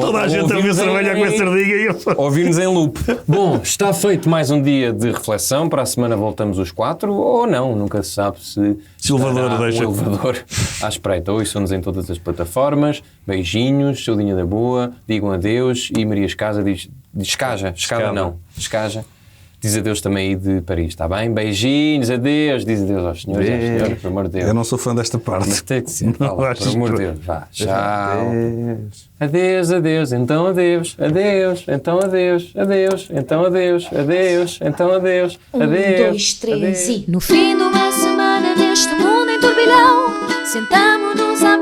Toda a gente a ver trabalhar com a sardinha e eu... Ouvir-nos em loop. Bom, está feito mais um dia de reflexão. Para a semana voltamos os 4, ou não, nunca se sabe se o elevador deixa. O elevador à espreita. Ouçam-nos em todas as plataformas. Beijinhos, saudinha da boa, digam adeus. E Maria Escasa diz Escaja não, Escaja. Diz adeus também aí de Paris, está bem? Beijinhos, adeus, diz adeus aos senhores, pelo amor de Deus. Eu não sou fã desta parte. Mas tem que ser, fala, pelo amor de Deus. Vá, tchau. Adeus, adeus, então adeus, adeus, então adeus, adeus, então adeus, adeus, então adeus, adeus. 1, 2, 3 e no fim de uma semana neste mundo em turbilhão, sentamo-nos à